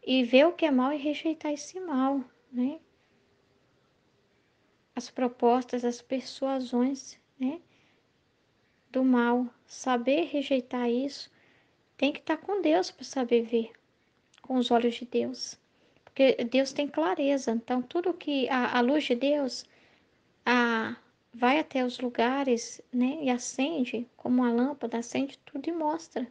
S1: e ver o que é mal e rejeitar esse mal, né? As propostas, as persuasões, né, do mal. Saber rejeitar isso, tem que estar com Deus para saber ver, com os olhos de Deus. Porque Deus tem clareza, então tudo que a luz de Deus a, vai até os lugares, né, e acende, como uma lâmpada, acende tudo e mostra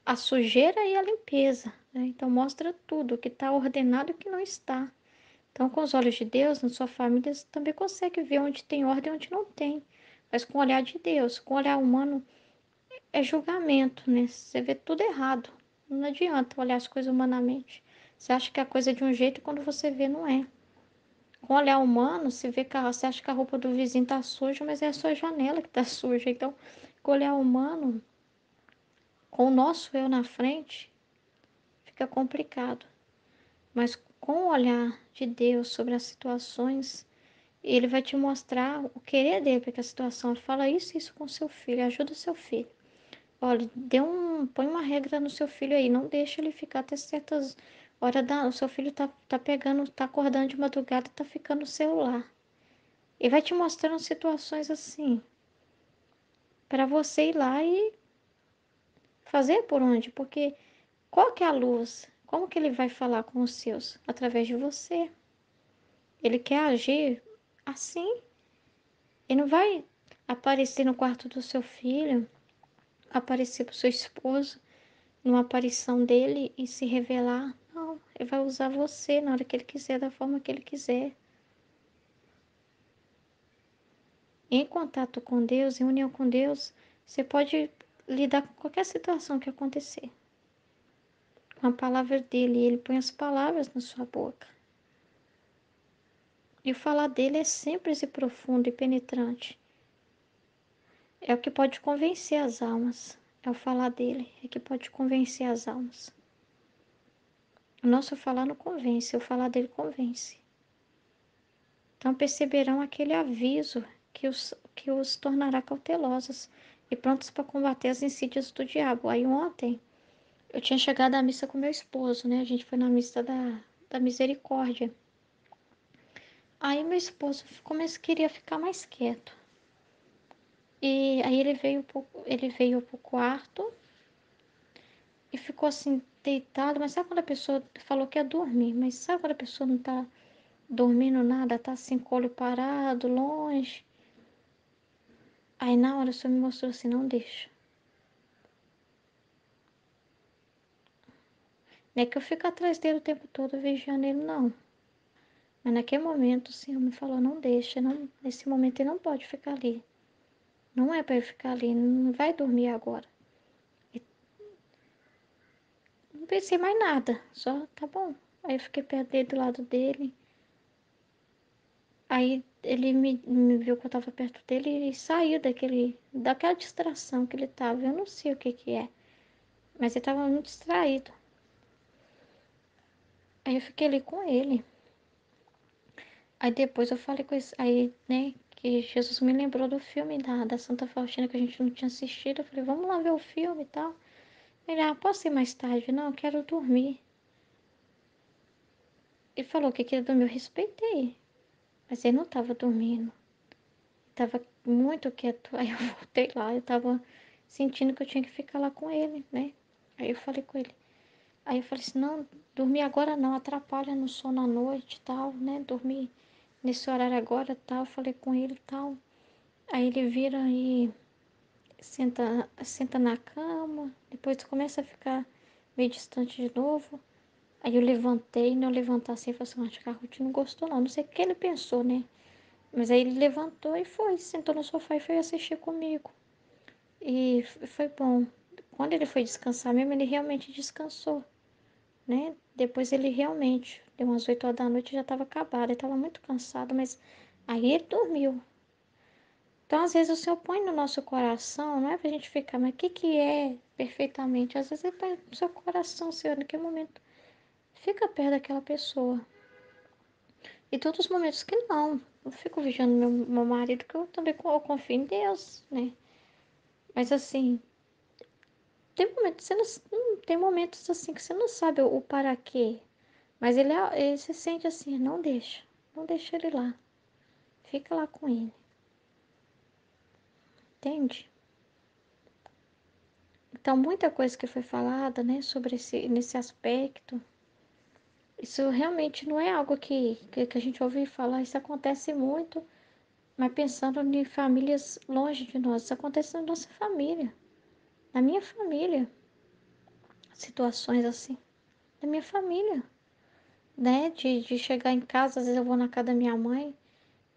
S1: a sujeira e a limpeza, né? Então mostra tudo, o que está ordenado e o que não está. Então, com os olhos de Deus, na sua família, você também consegue ver onde tem ordem e onde não tem. Mas com o olhar de Deus, com o olhar humano, é julgamento, né? Você vê tudo errado. Não adianta olhar as coisas humanamente. Você acha que a coisa é de um jeito e quando você vê, não é. Com o olhar humano, você acha que a roupa do vizinho tá suja, mas é a sua janela que tá suja. Então, com o olhar humano, com o nosso eu na frente, fica complicado. Mas com o olhar de Deus sobre as situações, ele vai te mostrar o querer dele para que a situação. Fala isso com seu filho, ajuda o seu filho. Olha, põe uma regra no seu filho aí, não deixa ele ficar até certas horas o seu filho tá pegando, tá acordando de madrugada, tá ficando no celular. Ele vai te mostrando situações assim, para você ir lá e fazer por onde, porque qual que é a luz? Como que ele vai falar com os seus? Através de você. Ele quer agir assim. Ele não vai aparecer no quarto do seu filho, aparecer para o seu esposo, numa aparição dele e se revelar. Não, ele vai usar você na hora que ele quiser, da forma que ele quiser. Em contato com Deus, em união com Deus, você pode lidar com qualquer situação que acontecer. Com a palavra dele, ele põe as palavras na sua boca. E o falar dele é simples e profundo e penetrante. É o que pode convencer as almas. É o falar dele, é que pode convencer as almas. O nosso falar não convence, o falar dele convence. Então perceberão aquele aviso que os tornará cautelosos e prontos para combater as insídias do diabo. Aí ontem eu tinha chegado à missa com meu esposo, né? A gente foi na missa da misericórdia. Aí meu esposo queria ficar mais quieto. E aí ele veio pro quarto e ficou assim, deitado. Mas sabe quando a pessoa falou que ia dormir? Mas sabe quando a pessoa não tá dormindo nada, tá assim, com o olho parado, longe? Aí na hora o senhor me mostrou assim, não deixa. Não é que eu fico atrás dele o tempo todo vigiando ele, não. Mas naquele momento o senhor me falou, não deixa, não, nesse momento ele não pode ficar ali. Não é para ele ficar ali, não vai dormir agora. E não pensei mais nada, só tá bom. Aí eu fiquei perto dele, do lado dele. Aí ele me viu que eu tava perto dele e saiu daquela distração que ele tava. Eu não sei o que que é, mas ele tava muito distraído. Aí eu fiquei ali com ele. Aí depois eu falei com esse, aí, né, que Jesus me lembrou do filme da Santa Faustina que a gente não tinha assistido. Eu falei, vamos lá ver o filme e tal. Ele, posso ir mais tarde? Não, eu quero dormir. Ele falou que queria dormir, eu respeitei. Mas ele não tava dormindo. Tava muito quieto. Aí eu voltei lá, eu tava sentindo que eu tinha que ficar lá com ele, né? Aí eu falei com ele. Aí eu falei assim, não, dormir agora não, atrapalha no sono à noite e tal, né? Dormir nesse horário agora e tal. Eu falei com ele e tal. Aí ele vira e senta na cama, depois começa a ficar meio distante de novo. Aí eu levantei, não levantar assim, falei assim, acho que a Ruth não gostou não, não sei o que ele pensou, né? Mas aí ele levantou e foi, sentou no sofá e foi assistir comigo. E foi bom. Quando ele foi descansar mesmo, ele realmente descansou, né? Depois ele realmente, deu umas 8 horas da noite, já estava acabado, ele estava muito cansado, mas aí ele dormiu. Então, às vezes, o Senhor põe no nosso coração, não é pra gente ficar, mas o que que é perfeitamente? Às vezes, ele põe no seu coração, Senhor, naquele momento, fica perto daquela pessoa. E tem outros momentos que não. Eu fico vigiando meu marido, que eu também eu confio em Deus, né? Mas, assim, tem momentos, tem momentos assim que você não sabe o para quê. Mas ele se sente assim, não deixa. Não deixa ele lá. Fica lá com ele. Entende? Então, muita coisa que foi falada, né, sobre nesse aspecto, isso realmente não é algo que a gente ouve falar, isso acontece muito, mas pensando em famílias longe de nós, isso acontece na nossa família, na minha família, situações assim, na minha família, né, de chegar em casa, às vezes eu vou na casa da minha mãe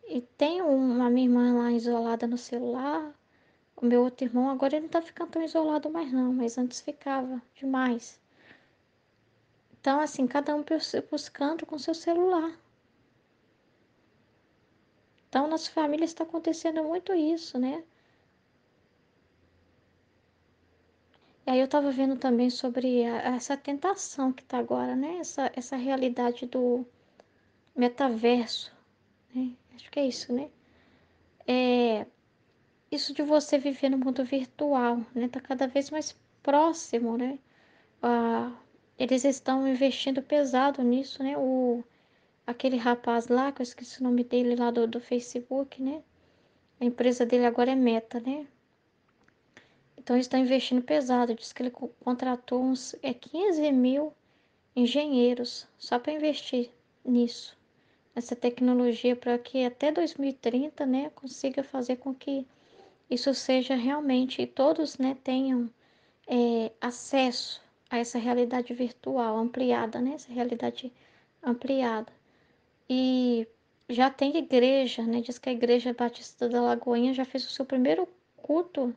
S1: e tem uma minha irmã lá isolada no celular, o meu outro irmão agora ele não tá ficando tão isolado mais não, mas antes ficava demais. Então, assim, cada um buscando com seu celular. Então, nas famílias está acontecendo muito isso, né? E aí eu estava vendo também sobre essa tentação que está agora, né? Essa realidade do metaverso, né? Acho que é isso, né? É isso de você viver no mundo virtual, né? Tá cada vez mais próximo, né? Ah, eles estão investindo pesado nisso, né? Aquele rapaz lá, que eu esqueci o nome dele lá do Facebook, né? A empresa dele agora é Meta, né? Então, eles estão investindo pesado. Diz que ele contratou uns 15 mil engenheiros só para investir nisso, nessa tecnologia, para que até 2030, né, consiga fazer com que isso seja realmente, todos, né, tenham acesso a essa realidade virtual ampliada, né, essa realidade ampliada. E já tem igreja, né, diz que a Igreja Batista da Lagoinha já fez o seu primeiro culto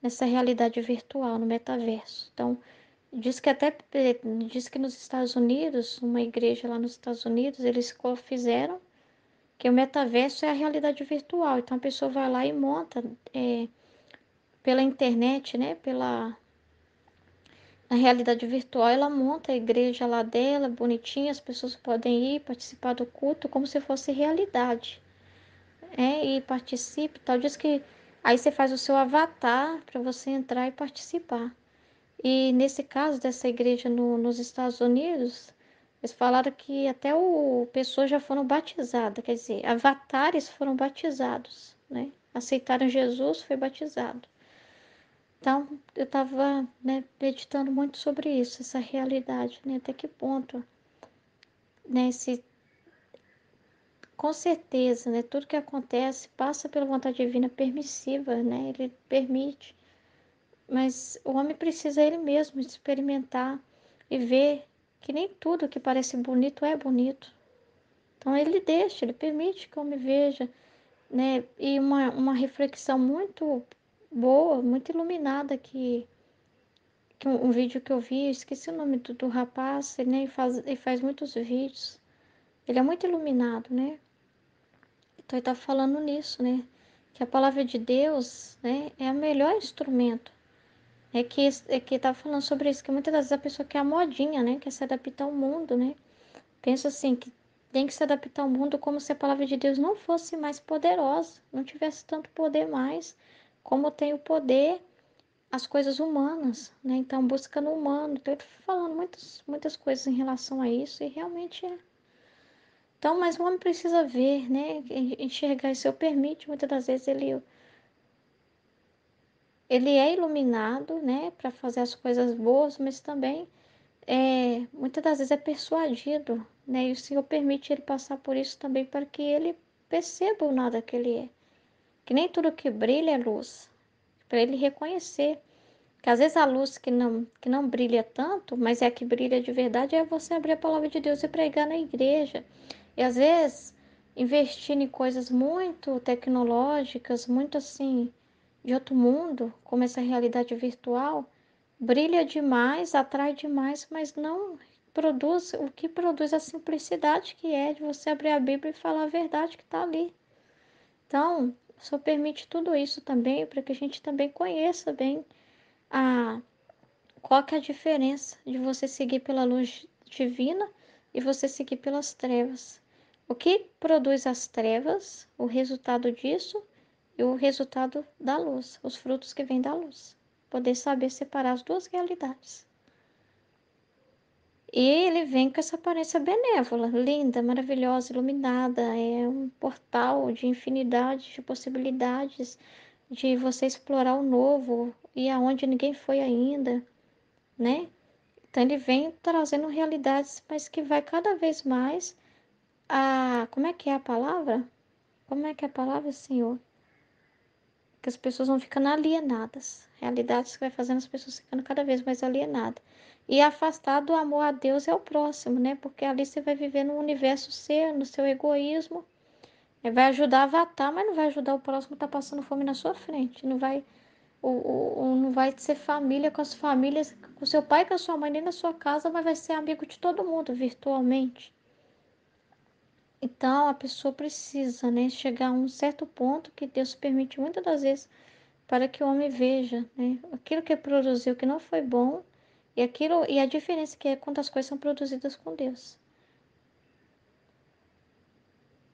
S1: nessa realidade virtual, no metaverso. Então, diz que nos Estados Unidos, uma igreja lá nos Estados Unidos, eles fizeram que o metaverso é a realidade virtual. Então, a pessoa vai lá e monta pela internet, né? Na realidade virtual, ela monta a igreja lá dela, bonitinha, as pessoas podem ir participar do culto como se fosse realidade. E participe e tal. Diz que aí você faz o seu avatar para você entrar e participar. E nesse caso dessa igreja nos Estados Unidos, eles falaram que pessoas já foram batizadas, quer dizer, avatares foram batizados, né? aceitaram Jesus, foi batizado. Então, eu estava, né, meditando muito sobre isso, essa realidade, né, até que ponto, né, se, com certeza, né, tudo que acontece passa pela vontade divina permissiva, né, ele permite, mas o homem precisa ele mesmo experimentar e ver que nem tudo que parece bonito é bonito. Então, ele deixa, ele permite que o homem veja, né, e uma reflexão muito boa, muito iluminada que um vídeo que eu vi, eu esqueci o nome do rapaz, ele, né, ele faz muitos vídeos. Ele é muito iluminado, né? Então ele tá falando nisso, né? Que a palavra de Deus, né, é o melhor instrumento. É que tá falando sobre isso, que muitas das vezes a pessoa quer a modinha, né? Quer se adaptar ao mundo, né? Pensa assim, que tem que se adaptar ao mundo como se a palavra de Deus não fosse mais poderosa, não tivesse tanto poder mais, como tem o poder as coisas humanas, né? Então, busca no humano. Então, eu tô falando muitas coisas em relação a isso, e realmente é. Então, mas o homem precisa ver, né? Enxergar isso. Eu permite, muitas das vezes, ele é iluminado, né? Para fazer as coisas boas, mas também, muitas das vezes, é persuadido, né? E o Senhor permite ele passar por isso também para que ele perceba o nada que ele é. Que nem tudo que brilha é luz. Para ele reconhecer. Que às vezes a luz que não brilha tanto, mas é a que brilha de verdade, é você abrir a palavra de Deus e pregar na igreja. E às vezes investir em coisas muito tecnológicas, muito assim, de outro mundo, como essa realidade virtual, brilha demais, atrai demais, mas não produz o que produz a simplicidade que é de você abrir a Bíblia e falar a verdade que está ali. Então, só permite tudo isso também para que a gente também conheça bem a qual que é a diferença de você seguir pela luz divina e você seguir pelas trevas? O que produz as trevas, o resultado disso e o resultado da luz, os frutos que vêm da luz. Poder saber separar as duas realidades. E ele vem com essa aparência benévola, linda, maravilhosa, iluminada. É um portal de infinidade de possibilidades de você explorar o novo e aonde ninguém foi ainda, né? Então ele vem trazendo realidades, mas que vai cada vez mais a... Como é que é a palavra? Como é que é a palavra, Senhor? Que as pessoas vão ficando alienadas. Realidades que vai fazendo as pessoas ficando cada vez mais alienadas. E afastar do amor a Deus é o próximo, né? Porque ali você vai viver no universo seu, no seu egoísmo. Vai ajudar a avatar, mas não vai ajudar o próximo que está passando fome na sua frente. Não vai não vai ser família com as famílias, com seu pai, com a sua mãe, nem na sua casa, mas vai ser amigo de todo mundo virtualmente. Então a pessoa precisa, né, chegar a um certo ponto que Deus permite muitas das vezes para que o homem veja, né, aquilo que produziu que não foi bom e a diferença que é quando as coisas são produzidas com Deus.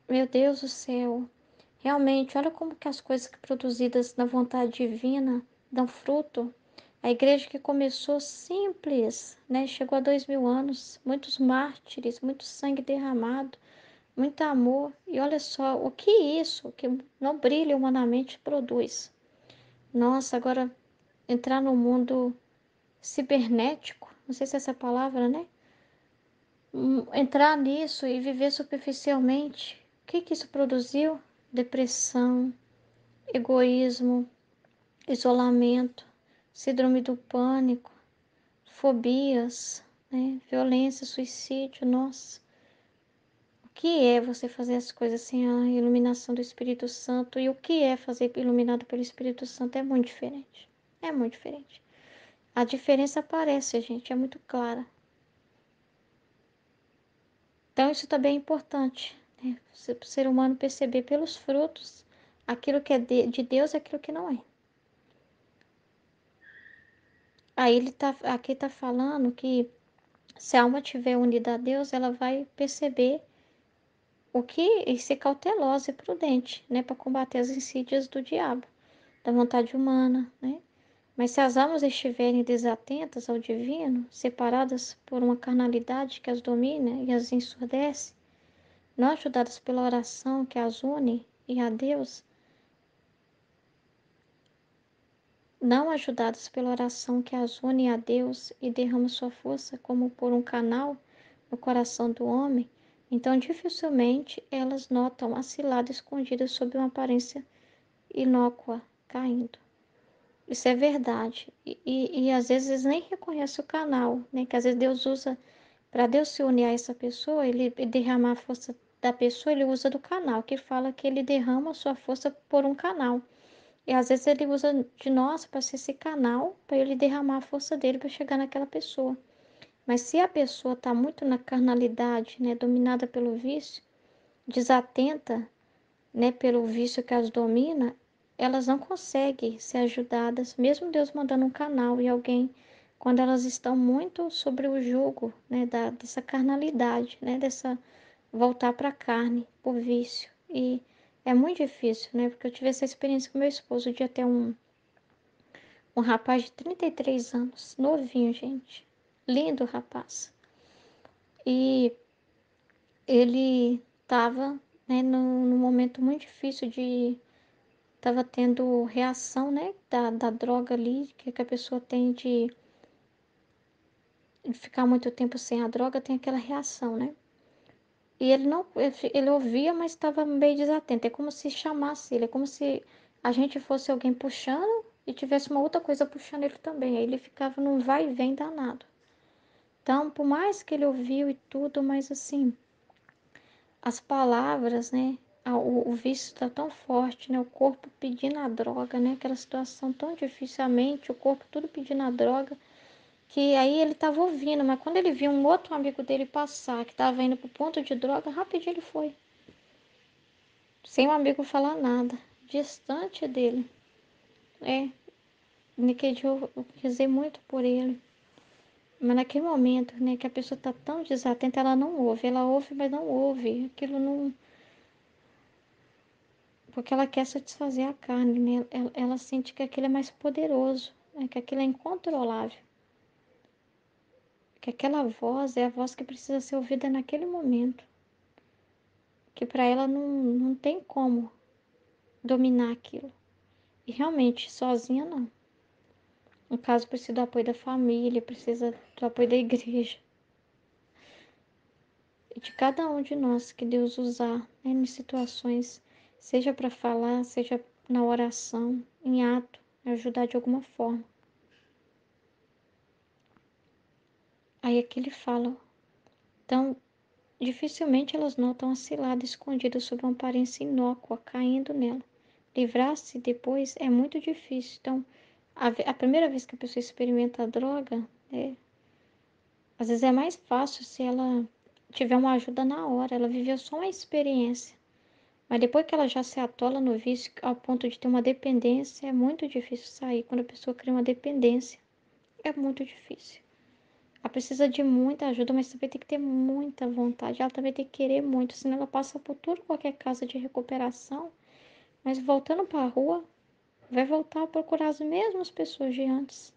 S1: Meu Deus do céu. Realmente, olha como que as coisas que produzidas na vontade divina dão fruto. A igreja que começou simples, né? Chegou a 2000 anos, muitos mártires, muito sangue derramado, muito amor. E olha só, o que isso, que não brilha humanamente, produz. Nossa, agora entrar no mundo cibernético, não sei se é essa palavra, né? Entrar nisso e viver superficialmente, o que que isso produziu? Depressão, egoísmo, isolamento, síndrome do pânico, fobias, né? Violência, suicídio, nossa. O que é você fazer as coisas sem a iluminação do Espírito Santo? E o que é fazer iluminado pelo Espírito Santo é muito diferente. É muito diferente. A diferença aparece, gente, é muito clara. Então, isso também é importante, né? O ser humano perceber pelos frutos aquilo que é de Deus e aquilo que não é. Aí aqui tá falando que se a alma tiver unida a Deus, ela vai perceber o que e ser cautelosa e prudente, né, para combater as insídias do diabo, da vontade humana, né? Mas se as almas estiverem desatentas ao divino, separadas por uma carnalidade que as domina e as ensurdece, não ajudadas pela oração que as une e a Deus, não ajudadas pela oração que as une a Deus e derrama sua força como por um canal no coração do homem, então dificilmente elas notam a cilada escondida sob uma aparência inócua caindo. Isso é verdade. E às vezes nem reconhece o canal, né? Que às vezes Deus usa, para Deus se unir a essa pessoa, ele derramar a força da pessoa, ele usa do canal, que fala que ele derrama a sua força por um canal. E às vezes ele usa de nós para ser esse canal, para ele derramar a força dele para chegar naquela pessoa. Mas se a pessoa está muito na carnalidade, né, dominada pelo vício, desatenta, né, pelo vício que as domina, elas não conseguem ser ajudadas, mesmo Deus mandando um canal e alguém, quando elas estão muito sobre o jugo, né, dessa carnalidade, né, dessa voltar para a carne por vício. E é muito difícil, né, porque eu tive essa experiência com meu esposo de até um rapaz de 33 anos, novinho, gente, lindo rapaz. E ele estava, né, num momento muito difícil de estava tendo reação, né, da droga ali, que a pessoa tem de ficar muito tempo sem a droga, tem aquela reação, né? E ele não, ele ouvia, mas estava meio desatento. É como se chamasse ele, é como se a gente fosse alguém puxando e tivesse uma outra coisa puxando ele também. Aí ele ficava num vai e vem danado. Então, por mais que ele ouviu e tudo, mas assim, as palavras, né? O vício está tão forte, né? O corpo pedindo a droga, né? Aquela situação tão difícil, a mente, o corpo tudo pedindo a droga, que aí ele estava ouvindo, mas quando ele viu um outro amigo dele passar, que estava indo pro ponto de droga, rapidinho ele foi, sem o amigo falar nada, distante dele. É, naquele dia eu rezei muito por ele. Mas naquele momento, né, que a pessoa está tão desatenta, ela ouve, mas não ouve. Aquilo não, porque ela quer satisfazer a carne, né? Ela sente que aquilo é mais poderoso, né? Que aquilo é incontrolável. Que aquela voz é a voz que precisa ser ouvida naquele momento. Que para ela não tem como dominar aquilo. E realmente, sozinha não. No caso, precisa do apoio da família, precisa do apoio da igreja. E de cada um de nós que Deus usar, né, em situações, seja para falar, seja na oração, em ato, ajudar de alguma forma. Aí aqui ele fala, então, dificilmente elas notam a cilada escondida sob uma aparência inócua caindo nela. Livrar-se depois é muito difícil. Então, a primeira vez que a pessoa experimenta a droga, às vezes é mais fácil se ela tiver uma ajuda na hora. Ela viveu só uma experiência. Mas depois que ela já se atola no vício ao ponto de ter uma dependência, é muito difícil sair. Quando a pessoa cria uma dependência, é muito difícil. Ela precisa de muita ajuda, mas também tem que ter muita vontade. Ela também tem que querer muito, senão ela passa por tudo, qualquer casa de recuperação. Mas voltando para a rua, vai voltar a procurar as mesmas pessoas de antes.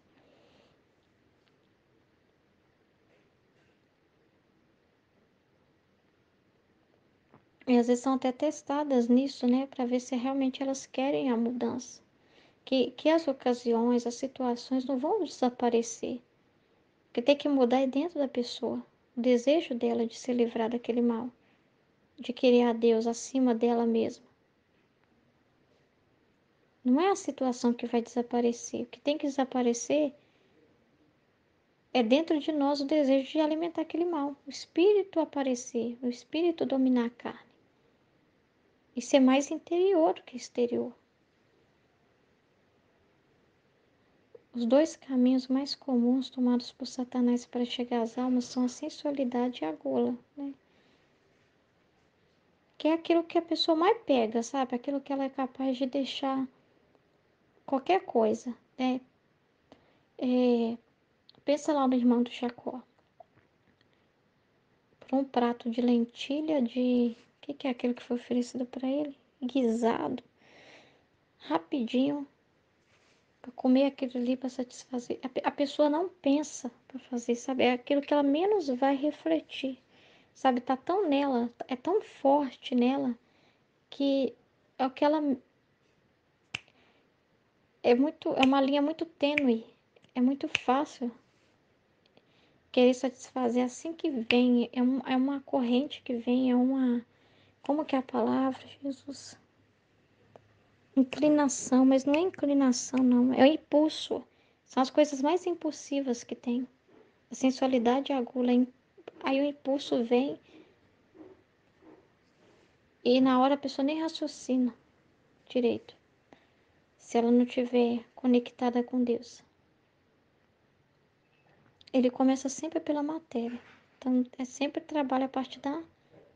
S1: E às vezes são até testadas nisso, né? Para ver se realmente elas querem a mudança. Que as ocasiões, as situações não vão desaparecer. O que tem que mudar é dentro da pessoa. O desejo dela de se livrar daquele mal. De querer a Deus acima dela mesma. Não é a situação que vai desaparecer. O que tem que desaparecer é dentro de nós o desejo de alimentar aquele mal. O espírito aparecer, o espírito dominar a carne. E ser mais interior do que exterior. Os dois caminhos mais comuns tomados por Satanás para chegar às almas são a sensualidade e a gula, né? Que é aquilo que a pessoa mais pega, sabe? Aquilo que ela é capaz de deixar qualquer coisa, né? Pensa lá no irmão do Jacó. Por um prato de lentilha de... O que é aquilo que foi oferecido para ele? Guisado. Rapidinho. Para comer aquilo ali, para satisfazer. A pessoa não pensa para fazer, sabe? É aquilo que ela menos vai refletir. Sabe? Tá tão nela, é tão forte nela, que é o que ela é uma linha muito tênue, é muito fácil querer satisfazer assim que vem, é uma corrente que vem, como que é a palavra, Jesus? Inclinação, mas não é inclinação, não, é o impulso. São as coisas mais impulsivas que tem. A sensualidade e a gula, aí o impulso vem e na hora a pessoa nem raciocina direito, se ela não estiver conectada com Deus. Ele começa sempre pela matéria. Então, é sempre trabalho a partir da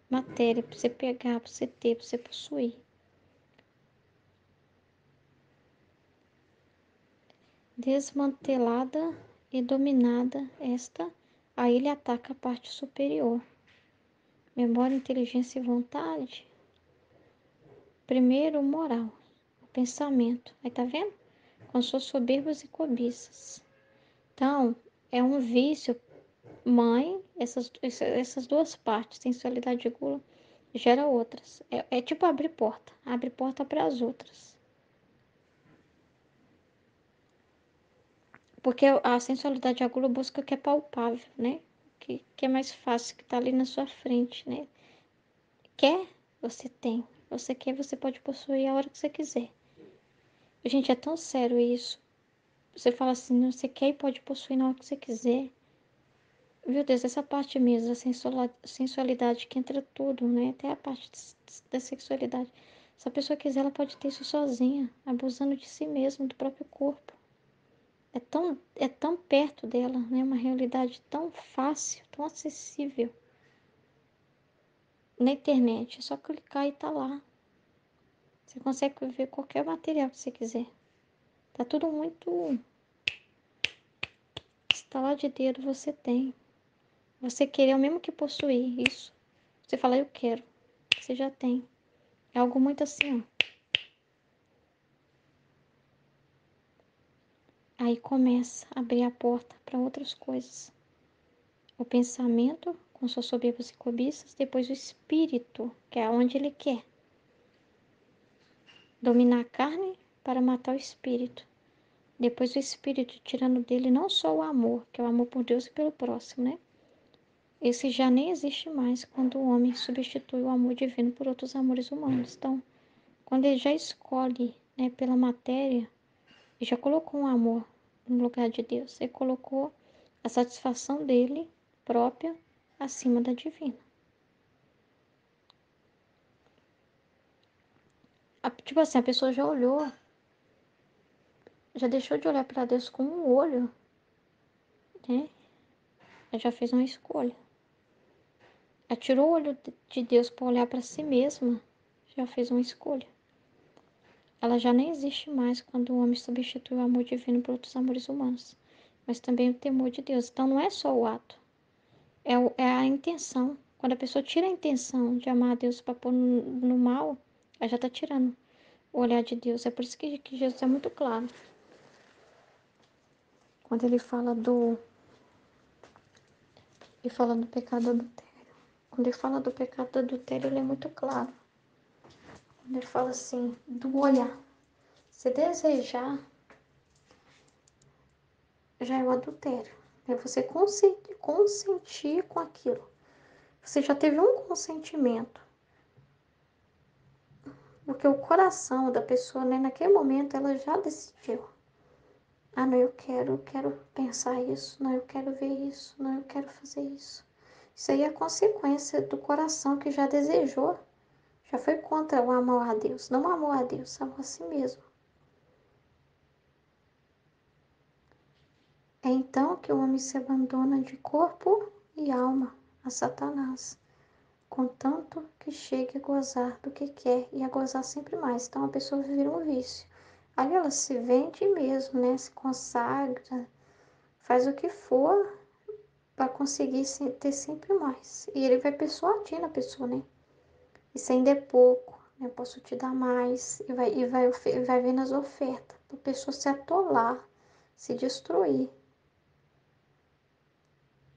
S1: matéria, para você pegar, para você ter, para você possuir. Desmantelada e dominada esta, aí ele ataca a parte superior. Memória, inteligência e vontade. Primeiro, moral, o pensamento. Aí tá vendo? Com suas soberbas e cobiças. Então, é um vício. Mãe, essas duas partes, sensualidade e gula, gera outras. É tipo abrir porta. Abre porta para as outras. Porque a sensualidade e a gula busca o que é palpável, né? Que é mais fácil, que tá ali na sua frente, né? Quer, você tem. Você quer, você pode possuir a hora que você quiser. Gente, é tão sério isso. Você fala assim, não, você quer e pode possuir na hora que você quiser. Meu Deus, essa parte mesmo, a sensualidade que entra tudo, né? Até a parte da sexualidade. Se a pessoa quiser, ela pode ter isso sozinha, abusando de si mesma, do próprio corpo. É tão perto dela, né? Uma realidade tão fácil, tão acessível. Na internet, é só clicar e tá lá. Você consegue ver qualquer material que você quiser. Tá tudo muito. Estalar de dedo você tem. Você querer é o mesmo que possuir isso. Você fala, eu quero. Você já tem. É algo muito assim, ó. Aí começa a abrir a porta para outras coisas. O pensamento, com suas soberbas e cobiças, depois o espírito, que é onde ele quer. Dominar a carne para matar o espírito. Depois o espírito, tirando dele não só o amor, que é o amor por Deus e pelo próximo, né? Esse já nem existe mais quando o homem substitui o amor divino por outros amores humanos. Então, quando ele já escolhe, né, pela matéria, ele já colocou um amor no lugar de Deus. Ele colocou a satisfação dele própria acima da divina. Tipo assim, a pessoa já olhou, já deixou de olhar para Deus com um olho, né? Ela já fez uma escolha. Ela tirou o olho de Deus para olhar para si mesma, já fez uma escolha. Ela já nem existe mais quando o homem substitui o amor divino por outros amores humanos, mas também o temor de Deus. Então não é só o ato, é a intenção. Quando a pessoa tira a intenção de amar a Deus para pôr no mal, ela já está tirando o olhar de Deus. É por isso que Jesus é muito claro. Quando ele fala do pecado adultério. Quando ele fala do pecado adultério, ele é muito claro. Quando ele fala assim, do olhar. Se desejar, já é o adultério. É você consentir com aquilo. Você já teve um consentimento. Porque o coração da pessoa, né, naquele momento, ela já decidiu. Ah, não, eu quero pensar isso. Não, eu quero ver isso. Não, eu quero fazer isso. Isso aí é a consequência do coração que já desejou. Já foi contra o amor a Deus. Não amor a Deus, amor a si mesmo. É então que o homem se abandona de corpo e alma a Satanás, contanto que chegue a gozar do que quer e a gozar sempre mais. Então a pessoa vira um vício. Ali ela se vende mesmo, né? Se consagra, faz o que for para conseguir ter sempre mais. E ele vai persuadindo a pessoa, né? Isso ainda é pouco, né? Eu posso te dar mais. E vai vendo as ofertas, para a pessoa se atolar, se destruir,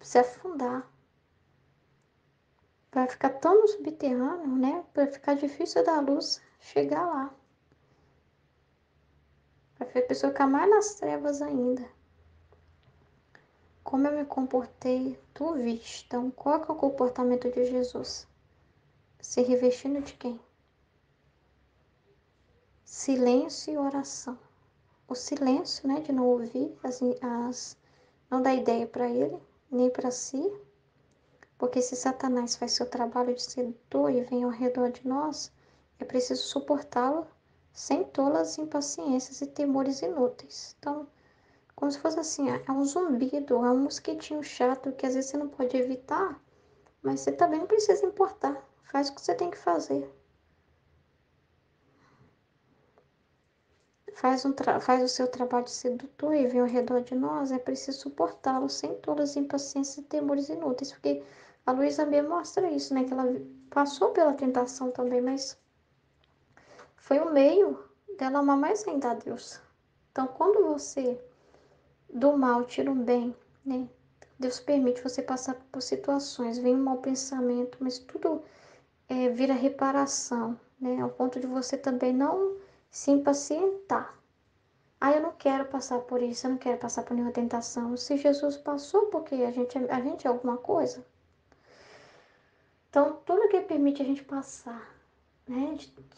S1: se afundar. Vai ficar tão no subterrâneo, né? Vai ficar difícil da luz chegar lá. fez a pessoa ficar mais nas trevas ainda. Como eu me comportei, tu viste. Então, qual que é o comportamento de Jesus? Se revestindo de quem? Silêncio e oração. O silêncio, né, de não ouvir, não dar ideia para ele, nem para si, porque se Satanás faz seu trabalho de sedutor e vem ao redor de nós, é preciso suportá-lo sem tolas impaciências e temores inúteis. Então, como se fosse assim, é um zumbido, é um mosquitinho chato que às vezes você não pode evitar, mas você também não precisa importar. Faz o que você tem que fazer. Faz o seu trabalho de sedutor e vem ao redor de nós, é preciso suportá-lo sem todas as impaciências e temores inúteis, porque a Luísa me mostra isso, né? Que ela passou pela tentação também, mas foi o meio dela amar mais ainda a Deus. Então, quando você do mal tira um bem, né? Deus permite você passar por situações, vem um mau pensamento, mas tudo vira reparação, né? Ao ponto de você também não se impacientar. Ah, eu não quero passar por isso, eu não quero passar por nenhuma tentação. Se Jesus passou, porque a gente é alguma coisa. Então, tudo que permite a gente passar, né?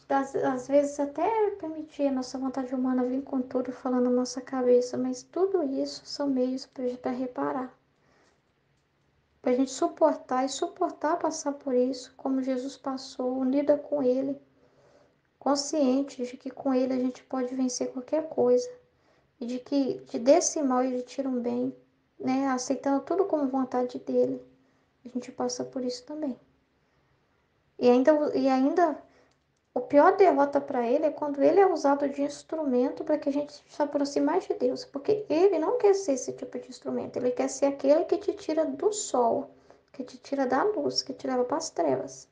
S1: Às vezes até permitir a nossa vontade humana vir com tudo falando na nossa cabeça, mas tudo isso são meios para reparar. Para a gente suportar e suportar passar por isso, como Jesus passou, unida com Ele, consciente de que com Ele a gente pode vencer qualquer coisa. E de que desse mal ele tira um bem, né? Aceitando tudo como vontade dele. A gente passa por isso também. E ainda o pior derrota para ele é quando ele é usado de instrumento para que a gente se aproxime mais de Deus. Porque ele não quer ser esse tipo de instrumento. Ele quer ser aquele que te tira do sol, que te tira da luz, que te leva para as trevas.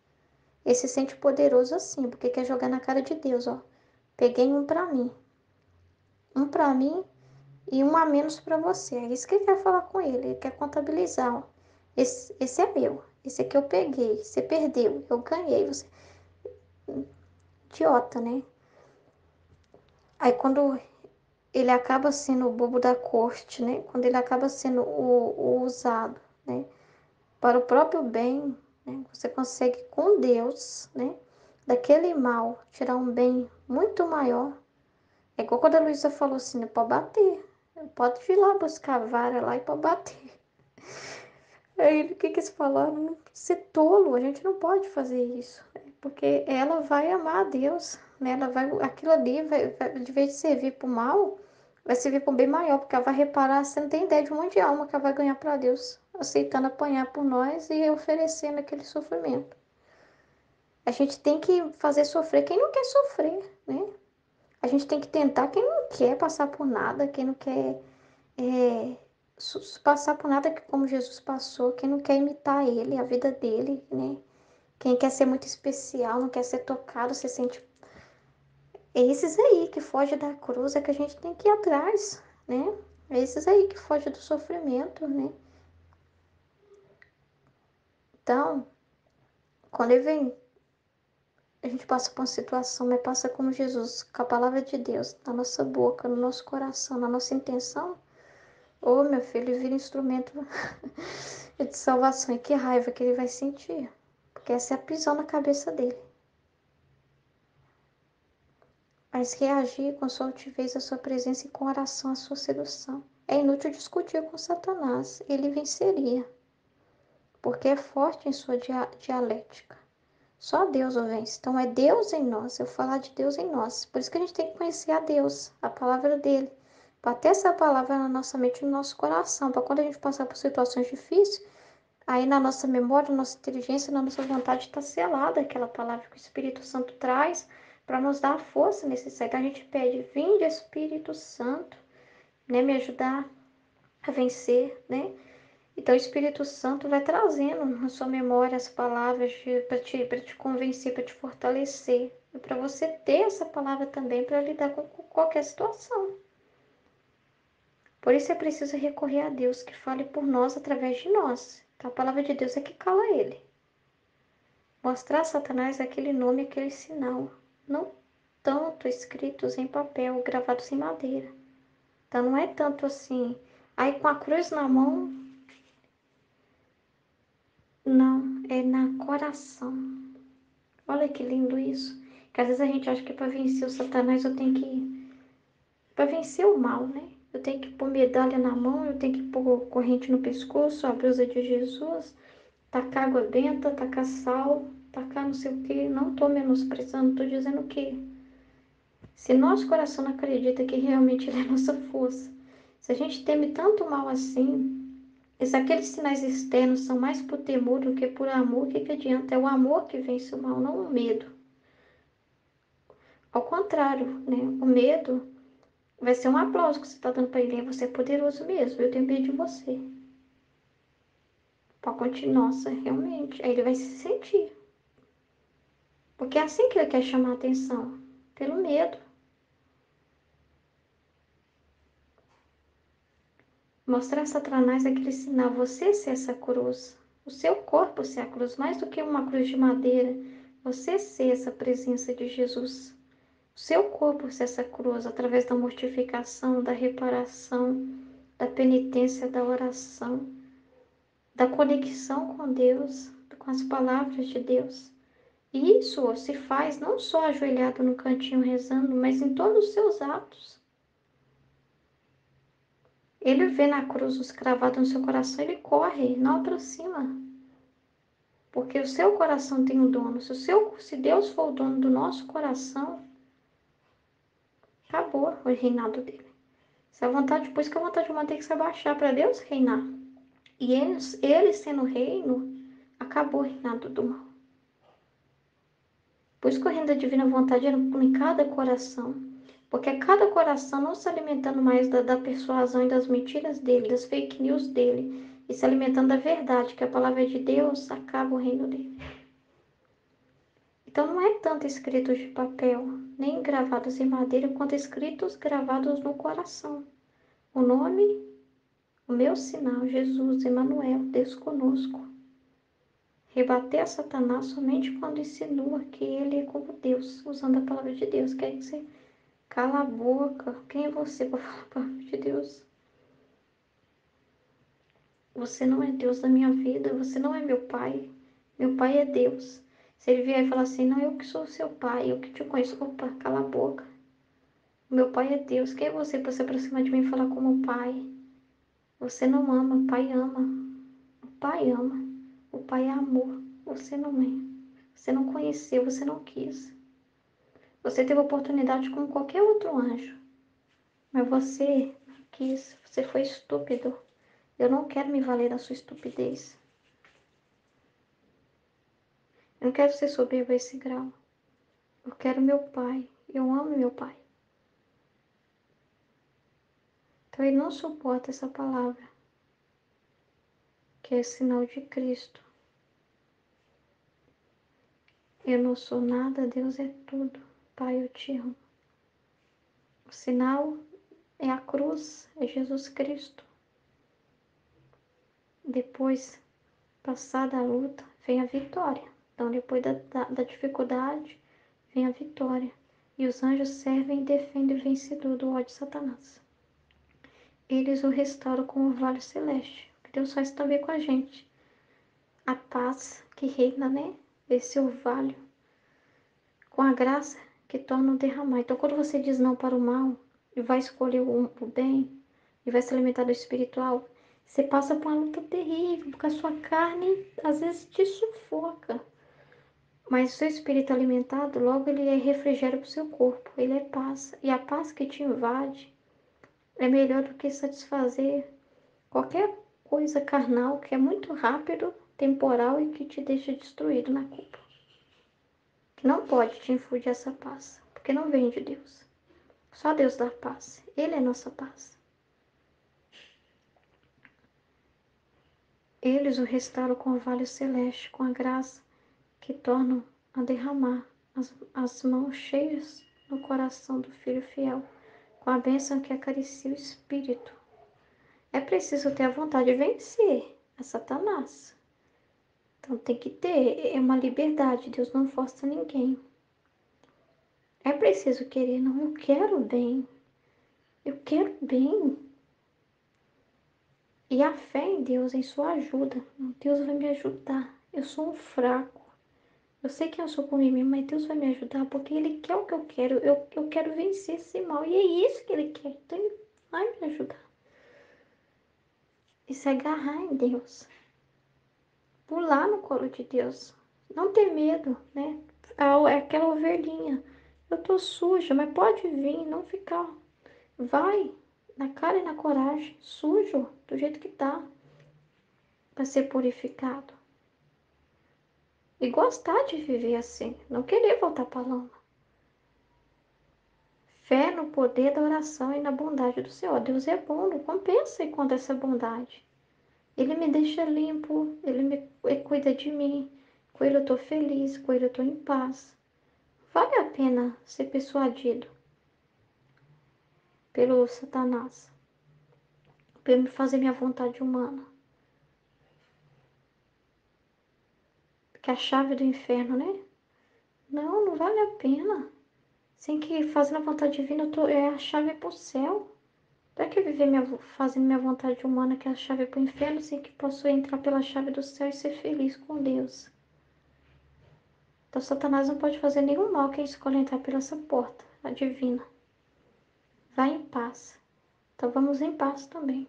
S1: Ele se sente poderoso assim, porque quer jogar na cara de Deus, ó. Peguei um para mim. Um para mim e um a menos para você. É isso que ele quer falar com ele. Ele quer contabilizar. Ó. Esse é meu. Esse aqui eu peguei. Você perdeu. Eu ganhei. Você. Idiota, né? Aí quando ele acaba sendo o bobo da corte, né? Quando ele acaba sendo o usado, né? Para o próprio bem, né? Você consegue com Deus, né? Daquele mal tirar um bem muito maior. É igual quando a Luísa falou assim, né? Pode bater. Pode ir lá buscar a vara lá e pode bater. Aí o que que eles falaram? Não ser tolo, a gente não pode fazer isso. Porque ela vai amar a Deus, né? Aquilo ali de vez de servir para o mal, vai servir para um bem maior, porque ela vai reparar, você não tem ideia de um monte de alma que ela vai ganhar para Deus, aceitando apanhar por nós e oferecendo aquele sofrimento. A gente tem que fazer sofrer quem não quer sofrer, né? A gente tem que tentar quem não quer passar por nada, quem não quer é, passar por nada que como Jesus passou, quem não quer imitar ele, a vida dele, né? Quem quer ser muito especial, não quer ser tocado, se sente. É esses aí que fogem da cruz, é que a gente tem que ir atrás, né? É esses aí que fogem do sofrimento, né? Então, quando ele vem, a gente passa por uma situação, mas passa como Jesus, com a palavra de Deus, na nossa boca, no nosso coração, na nossa intenção. Ô, meu filho, ele vira instrumento de salvação. E que raiva que ele vai sentir. Porque essa é a prisão na cabeça dele. Mas reagir com sua altivez à sua presença e com oração à sua sedução. É inútil discutir com Satanás. Ele venceria. Porque é forte em sua dialética. Só Deus o vence. Então é Deus em nós. Eu falar de Deus em nós. Por isso que a gente tem que conhecer a Deus, a palavra dele. Para ter essa palavra na nossa mente e no nosso coração. Para quando a gente passar por situações difíceis, aí na nossa memória, na nossa inteligência, na nossa vontade está selada aquela palavra que o Espírito Santo traz para nos dar a força necessária. Então a gente pede, vinde Espírito Santo, né, me ajudar a vencer, né? Então o Espírito Santo vai trazendo na sua memória as palavras para te convencer, para te fortalecer. E para você ter essa palavra também para lidar com qualquer situação. Por isso é preciso recorrer a Deus que fale por nós através de nós. Então, a palavra de Deus é que cala ele. Mostrar a Satanás aquele nome, aquele sinal. Não tanto escritos em papel, gravados em madeira. Então não é tanto assim. Aí com a cruz na mão, não, é na coração. Olha que lindo isso. Que às vezes a gente acha que para vencer o Satanás eu tenho que. Para vencer o mal, né? Eu tenho que pôr medalha na mão, eu tenho que pôr corrente no pescoço, a blusa de Jesus, tacar água benta, tacar sal, tacar não sei o quê. Não estou menosprezando, estou dizendo que se nosso coração não acredita que realmente Ele é nossa força, se a gente teme tanto mal assim, e se aqueles sinais externos são mais por temor do que por amor, o que que adianta? É o amor que vence o mal, não o medo. Ao contrário, né? O medo vai ser um aplauso que você está dando para ele. Você é poderoso mesmo, eu tenho medo de você. Pode continuar, nossa, realmente. Aí ele vai se sentir. Porque é assim que ele quer chamar a atenção. Pelo medo. Mostrar a Satanás aquele sinal. Você ser essa cruz. O seu corpo ser a cruz. Mais do que uma cruz de madeira. Você ser essa presença de Jesus. O seu corpo ser essa cruz. Através da mortificação, da reparação, da penitência, da oração, da conexão com Deus, com as palavras de Deus. E isso se faz não só ajoelhado no cantinho rezando, mas em todos os seus atos. Ele vê na cruz os cravados no seu coração, ele corre, não aproxima. Porque o seu coração tem o dono. Se Deus for o dono do nosso coração, acabou o reinado dele. Se a vontade, por isso que a vontade humana tem que se abaixar para Deus reinar. E ele sendo o reino, acabou o reinado do mal. Por isso que o reino da divina vontade era em cada coração. Porque a cada coração não se alimentando mais da persuasão e das mentiras dele, das fake news dele, e se alimentando da verdade, que a palavra é de Deus, acaba o reino dele. Então não é tanto escritos de papel, nem gravados em madeira, quanto escritos gravados no coração. O nome, o meu sinal, Jesus, Emmanuel, Deus conosco. Rebater a Satanás somente quando insinua que ele é como Deus, usando a palavra de Deus. Quer dizer, cala a boca. Quem é você para falar a palavra de Deus? Você não é Deus da minha vida, você não é meu pai. Meu pai é Deus. Se ele vier e falar assim, não, eu que sou seu pai, eu que te conheço. Opa, cala a boca. Meu pai é Deus. Quem é você para se aproximar de mim e falar como pai? Você não ama, o pai ama. O pai ama. O pai é amor. Você não é. Você não conheceu, você não quis. Você teve oportunidade como qualquer outro anjo. Mas você não quis. Você foi estúpido. Eu não quero me valer da sua estupidez. Eu não quero ser soberbo a esse grau. Eu quero meu pai. Eu amo meu pai. Então ele não suporta essa palavra, que é sinal de Cristo. Eu não sou nada, Deus é tudo. Pai, eu te amo. O sinal é a cruz, é Jesus Cristo. Depois, passada a luta, vem a vitória. Então, depois da dificuldade, vem a vitória. E os anjos servem, defendem o vencedor do ódio de Satanás. Eles o restauram com o orvalho celeste. O que Deus faz também com a gente. A paz que reina, né? Esse orvalho. Com a graça que torna o derramar. Então, quando você diz não para o mal e vai escolher o bem e vai se alimentar do espiritual, você passa por uma luta terrível, porque a sua carne às vezes te sufoca. Mas o seu espírito alimentado, logo ele é refrigério para o seu corpo, ele é paz. E a paz que te invade é melhor do que satisfazer qualquer coisa carnal que é muito rápido, temporal e que te deixa destruído na culpa. Que não pode te infundir essa paz, porque não vem de Deus. Só Deus dá paz. Ele é nossa paz. Eles o restauram com o vale celeste, com a graça que tornam a derramar as mãos cheias no coração do Filho fiel, com a bênção que acaricia o Espírito. É preciso ter a vontade de vencer a Satanás. Então tem que ter, é uma liberdade, Deus não força ninguém. É preciso querer, não, eu quero bem. Eu quero bem. E a fé em Deus, em sua ajuda. Deus vai me ajudar. Eu sou um fraco. Eu sei que eu sou por mim mesmo, mas Deus vai me ajudar porque Ele quer o que eu quero. Eu quero vencer esse mal. E é isso que Ele quer. Então Ele vai me ajudar. E se agarrar em Deus. Pular no colo de Deus. Não ter medo, né? É aquela ovelhinha. Eu tô suja, mas pode vir, não ficar. Vai, na cara e na coragem, sujo, do jeito que tá, para ser purificado. E gostar de viver assim, não querer voltar para lama. Fé no poder da oração e na bondade do Senhor. Deus é bom, não compensa enquanto essa bondade. Ele me deixa limpo, ele cuida de mim. Com ele eu tô feliz, com ele eu tô em paz. Vale a pena ser persuadido pelo Satanás, para me fazer minha vontade humana. Que é a chave do inferno, né? Não, não vale a pena. Sem que fazendo a vontade divina, é a chave pro céu. Pra que viver fazendo minha vontade humana, que é a chave pro inferno, sem que possa entrar pela chave do céu e ser feliz com Deus? Então, Satanás não pode fazer nenhum mal quem escolhe entrar pela essa porta, a divina. Vai em paz. Então, vamos em paz também.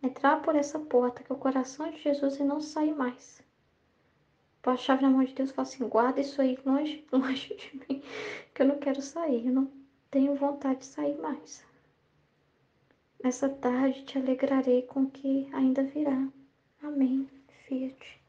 S1: Entrar por essa porta, que é o coração de Jesus, e não sair mais. Pôr a chave na mão de Deus e falar assim: guarda isso aí longe, longe de mim, que eu não quero sair. Eu não tenho vontade de sair mais. Nessa tarde te alegrarei com o que ainda virá. Amém. Fiat.